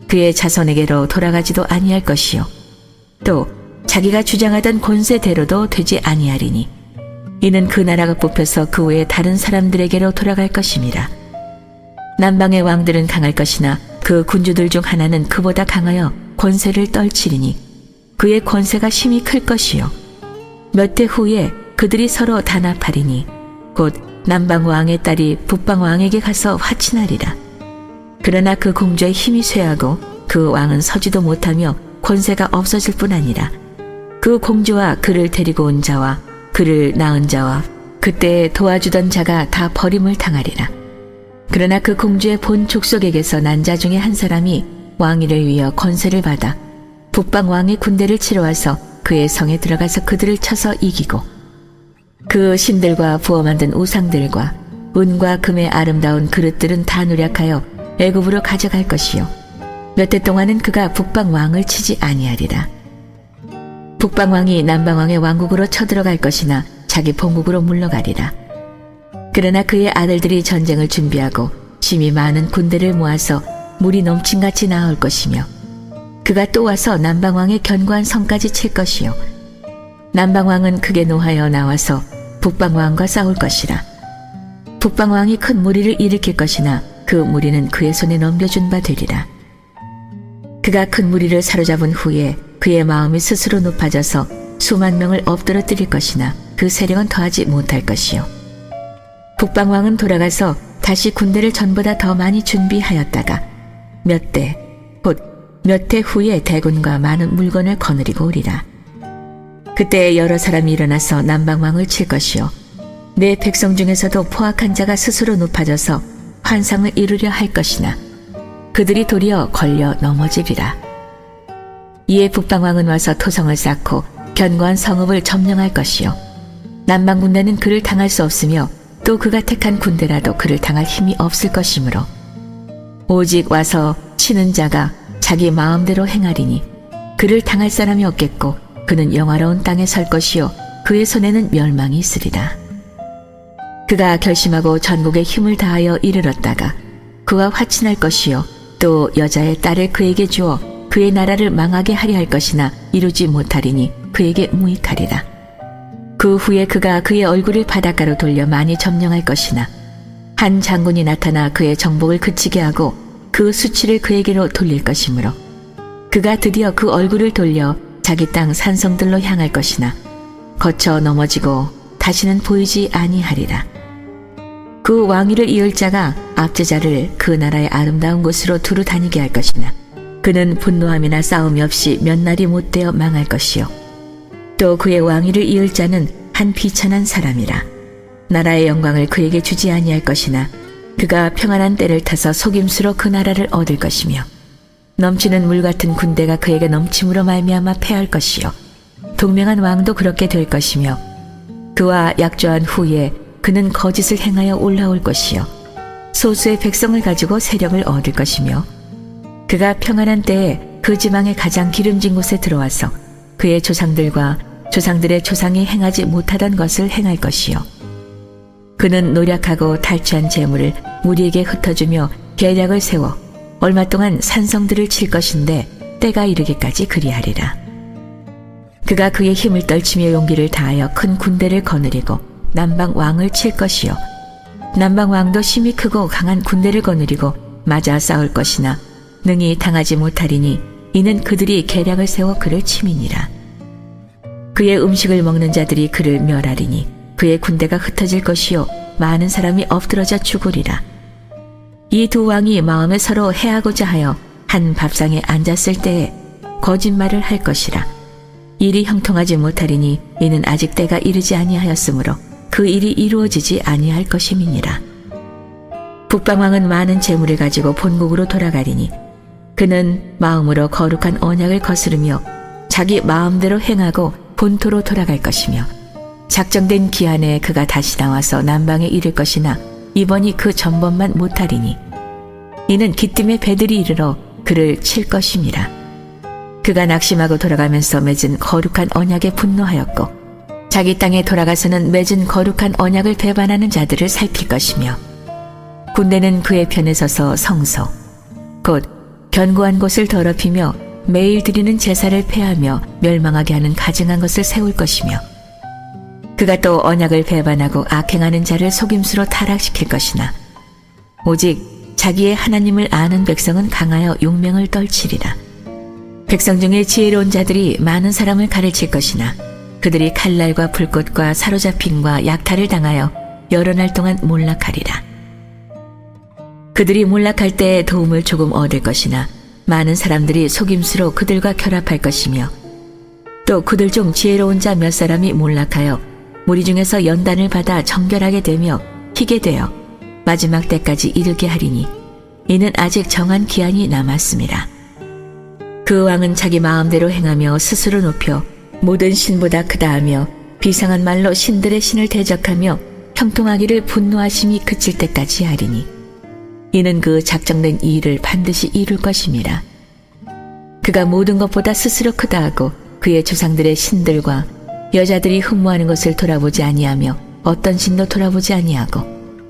S1: 그의 자손에게로 돌아가지도 아니할 것이요 또 자기가 주장하던 권세대로도 되지 아니하리니 이는 그 나라가 뽑혀서 그 외에 다른 사람들에게로 돌아갈 것임이라. 남방의 왕들은 강할 것이나 그 군주들 중 하나는 그보다 강하여 권세를 떨치리니 그의 권세가 심히 클 것이요 몇 해 후에 그들이 서로 단합하리니 곧 남방왕의 딸이 북방왕에게 가서 화친하리라. 그러나 그 공주의 힘이 쇠하고 그 왕은 서지도 못하며 권세가 없어질 뿐 아니라 그 공주와 그를 데리고 온 자와 그를 낳은 자와 그때 도와주던 자가 다 버림을 당하리라. 그러나 그 공주의 본 족속에게서 난 자 중에 한 사람이 왕위를 위하여 권세를 받아 북방왕의 군대를 치러 와서 그의 성에 들어가서 그들을 쳐서 이기고 그 신들과 부어 만든 우상들과 은과 금의 아름다운 그릇들은 다 누략하여 애굽으로 가져갈 것이요 몇 해 동안은 그가 북방왕을 치지 아니하리라. 북방왕이 남방왕의 왕국으로 쳐들어갈 것이나 자기 본국으로 물러가리라. 그러나 그의 아들들이 전쟁을 준비하고 심히 많은 군대를 모아서 물이 넘친같이 나올 것이며 그가 또 와서 남방왕의 견고한 성까지 칠 것이요 남방왕은 크게 노하여 나와서 북방왕과 싸울 것이라. 북방왕이 큰 무리를 일으킬 것이나 그 무리는 그의 손에 넘겨준 바 되리라. 그가 큰 무리를 사로잡은 후에 그의 마음이 스스로 높아져서 수만 명을 엎드러뜨릴 것이나 그 세력은 더하지 못할 것이요 북방왕은 돌아가서 다시 군대를 전보다 더 많이 준비하였다가 몇 해 후에 대군과 많은 물건을 거느리고 오리라. 그때 여러 사람이 일어나서 남방왕을 칠 것이요 내 백성 중에서도 포악한 자가 스스로 높아져서 환상을 이루려 할 것이나 그들이 도리어 걸려 넘어지리라. 이에 북방왕은 와서 토성을 쌓고 견고한 성읍을 점령할 것이요 남방 군대는 그를 당할 수 없으며 또 그가 택한 군대라도 그를 당할 힘이 없을 것이므로 오직 와서 치는 자가 자기 마음대로 행하리니 그를 당할 사람이 없겠고 그는 영화로운 땅에 설 것이요 그의 손에는 멸망이 있으리라. 그가 결심하고 전국에 힘을 다하여 이르렀다가 그와 화친할 것이요 또 여자의 딸을 그에게 주어 그의 나라를 망하게 하려 할 것이나 이루지 못하리니 그에게 무익하리라. 그 후에 그가 그의 얼굴을 바닷가로 돌려 많이 점령할 것이나 한 장군이 나타나 그의 정복을 그치게 하고 그 수치를 그에게로 돌릴 것이므로 그가 드디어 그 얼굴을 돌려 자기 땅 산성들로 향할 것이나 거쳐 넘어지고 다시는 보이지 아니하리라. 그 왕위를 이을 자가 압제자를 그 나라의 아름다운 곳으로 두루 다니게 할 것이나 그는 분노함이나 싸움이 없이 몇 날이 못되어 망할 것이요. 또 그의 왕위를 이을 자는 한 비천한 사람이라. 나라의 영광을 그에게 주지 아니할 것이나 그가 평안한 때를 타서 속임수로 그 나라를 얻을 것이며 넘치는 물 같은 군대가 그에게 넘침으로 말미암아 패할 것이요. 동명한 왕도 그렇게 될 것이며 그와 약조한 후에 그는 거짓을 행하여 올라올 것이요. 소수의 백성을 가지고 세력을 얻을 것이며 그가 평안한 때에 그 지방의 가장 기름진 곳에 들어와서 그의 조상들과 조상들의 조상이 행하지 못하던 것을 행할 것이요. 그는 노력하고 탈취한 재물을 무리에게 흩어주며 계략을 세워 얼마 동안 산성들을 칠 것인데 때가 이르기까지 그리하리라. 그가 그의 힘을 떨치며 용기를 다하여 큰 군대를 거느리고 남방 왕을 칠 것이요. 남방 왕도 힘이 크고 강한 군대를 거느리고 맞아 싸울 것이나 능히 당하지 못하리니 이는 그들이 계략을 세워 그를 치미니라. 그의 음식을 먹는 자들이 그를 멸하리니 그의 군대가 흩어질 것이요 많은 사람이 엎드러져 죽으리라. 이 두 왕이 마음에 서로 해하고자 하여 한 밥상에 앉았을 때에 거짓말을 할 것이라. 일이 형통하지 못하리니 이는 아직 때가 이르지 아니하였으므로 그 일이 이루어지지 아니할 것임이니라. 북방왕은 많은 재물을 가지고 본국으로 돌아가리니 그는 마음으로 거룩한 언약을 거스르며 자기 마음대로 행하고 본토로 돌아갈 것이며 작정된 기한에 그가 다시 나와서 남방에 이를 것이나 이번이 그 전번만 못하리니 이는 기띔의 배들이 이르러 그를 칠 것임이라. 그가 낙심하고 돌아가면서 맺은 거룩한 언약에 분노하였고 자기 땅에 돌아가서는 맺은 거룩한 언약을 배반하는 자들을 살필 것이며 군대는 그의 편에 서서 성소 곧 견고한 곳을 더럽히며 매일 드리는 제사를 폐하며 멸망하게 하는 가증한 것을 세울 것이며 그가 또 언약을 배반하고 악행하는 자를 속임수로 타락시킬 것이나 오직 자기의 하나님을 아는 백성은 강하여 용명을 떨치리라. 백성 중에 지혜로운 자들이 많은 사람을 가르칠 것이나 그들이 칼날과 불꽃과 사로잡힘과 약탈을 당하여 여러 날 동안 몰락하리라. 그들이 몰락할 때 도움을 조금 얻을 것이나 많은 사람들이 속임수로 그들과 결합할 것이며 또 그들 중 지혜로운 자 몇 사람이 몰락하여 무리 중에서 연단을 받아 정결하게 되며 희게 되어 마지막 때까지 이르게 하리니 이는 아직 정한 기한이 남았습니다. 그 왕은 자기 마음대로 행하며 스스로 높여 모든 신보다 크다 하며 비상한 말로 신들의 신을 대적하며 형통하기를 분노하심이 그칠 때까지 하리니 이는 그 작정된 일을 반드시 이룰 것임이라. 그가 모든 것보다 스스로 크다 하고 그의 조상들의 신들과 여자들이 흠모하는 것을 돌아보지 아니하며 어떤 신도 돌아보지 아니하고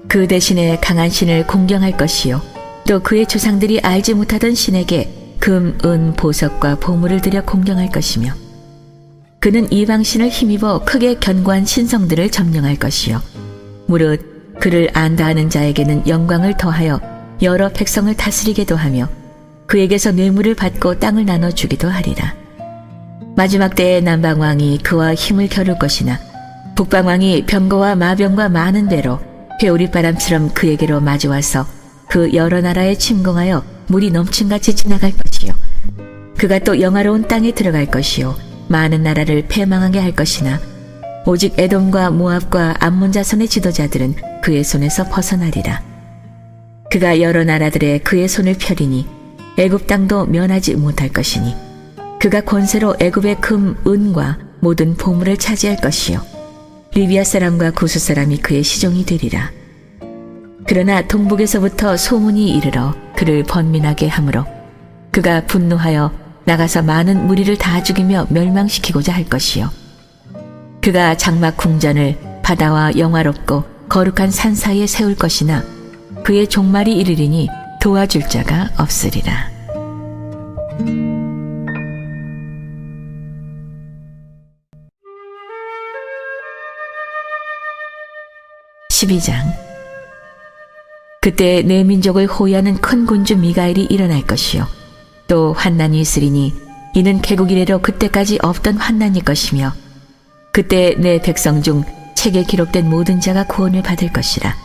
S1: 그 대신에 강한 신을 공경할 것이요 또 그의 조상들이 알지 못하던 신에게 금, 은, 보석과 보물을 들여 공경할 것이며 그는 이방신을 힘입어 크게 견고한 신성들을 점령할 것이요 무릇 그를 안다 하는 자에게는 영광을 더하여 여러 백성을 다스리게도 하며 그에게서 뇌물을 받고 땅을 나눠주기도 하리라. 마지막 때에 남방왕이 그와 힘을 겨룰 것이나 북방왕이 병거와 마병과 많은 배로 회오리바람처럼 그에게로 마주와서 그 여러 나라에 침공하여 물이 넘침같이 지나갈 것이요 그가 또 영화로운 땅에 들어갈 것이요 많은 나라를 패망하게 할 것이나 오직 에돔과 모압과 암몬 자손의 지도자들은 그의 손에서 벗어나리라. 그가 여러 나라들의 그의 손을 펴리니 애굽 땅도 면하지 못할 것이니 그가 권세로 애굽의 금, 은과 모든 보물을 차지할 것이요 리비아 사람과 구스 사람이 그의 시종이 되리라. 그러나 동북에서부터 소문이 이르러 그를 번민하게 하므로 그가 분노하여 나가서 많은 무리를 다 죽이며 멸망시키고자 할 것이요 그가 장막 궁전을 바다와 영화롭고 거룩한 산 사이에 세울 것이나 그의 종말이 이르리니 도와줄 자가 없으리라. 12장. 그때 내 민족을 호위하는 큰 군주 미가엘이 일어날 것이요 또 환난이 있으리니 이는 개국 이래로 그때까지 없던 환난일 것이며 그때 내 백성 중 책에 기록된 모든 자가 구원을 받을 것이라.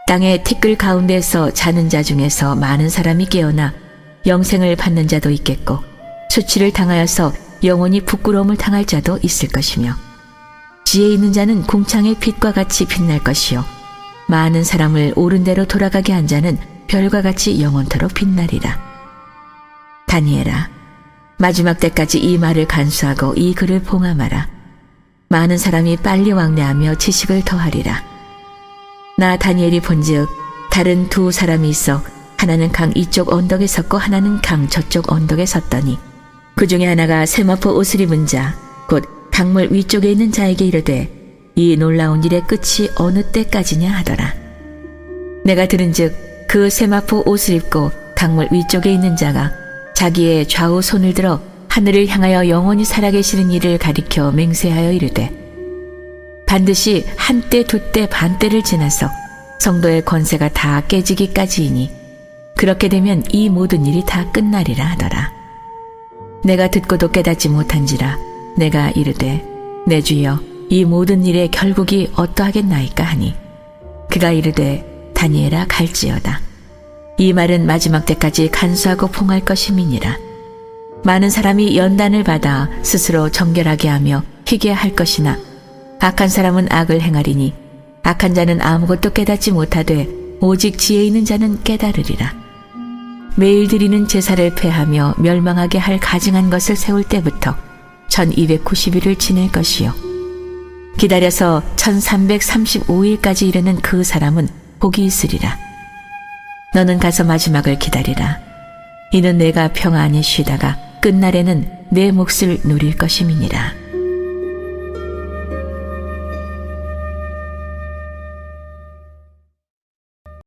S1: 땅의 티끌 가운데서 자는 자 중에서 많은 사람이 깨어나 영생을 받는 자도 있겠고 수치를 당하여서 영원히 부끄러움을 당할 자도 있을 것이며 지혜 있는 자는 궁창의 빛과 같이 빛날 것이요 많은 사람을 옳은 대로 돌아가게 한 자는 별과 같이 영원토록 빛나리라. 다니엘아, 마지막 때까지 이 말을 간수하고 이 글을 봉함하라. 많은 사람이 빨리 왕래하며 지식을 더하리라. 나 다니엘이 본즉 다른 두 사람이 있어 하나는 강 이쪽 언덕에 섰고 하나는 강 저쪽 언덕에 섰더니 그 중에 하나가 세마포 옷을 입은 자 곧 강물 위쪽에 있는 자에게 이르되 이 놀라운 일의 끝이 어느 때까지냐 하더라. 내가 들은즉 그 세마포 옷을 입고 강물 위쪽에 있는 자가 자기의 좌우 손을 들어 하늘을 향하여 영원히 살아계시는 이를 가리켜 맹세하여 이르되 반드시 한때 두때 반때를 지나서 성도의 권세가 다 깨지기까지이니 그렇게 되면 이 모든 일이 다 끝나리라 하더라. 내가 듣고도 깨닫지 못한지라 내가 이르되 내 주여 이 모든 일의 결국이 어떠하겠나이까 하니 그가 이르되 다니엘아 갈지어다. 이 말은 마지막 때까지 간수하고 봉할 것임이니라. 많은 사람이 연단을 받아 스스로 정결하게 하며 희게 할 것이나 악한 사람은 악을 행하리니 악한 자는 아무것도 깨닫지 못하되 오직 지혜 있는 자는 깨달으리라. 매일 드리는 제사를 폐하며 멸망하게 할 가증한 것을 세울 때부터 1290일을 지낼 것이요 기다려서 1335일까지 이르는 그 사람은 복이 있으리라. 너는 가서 마지막을 기다리라. 이는 내가 평안히 쉬다가 끝날에는 내 몫을 누릴 것임이니라.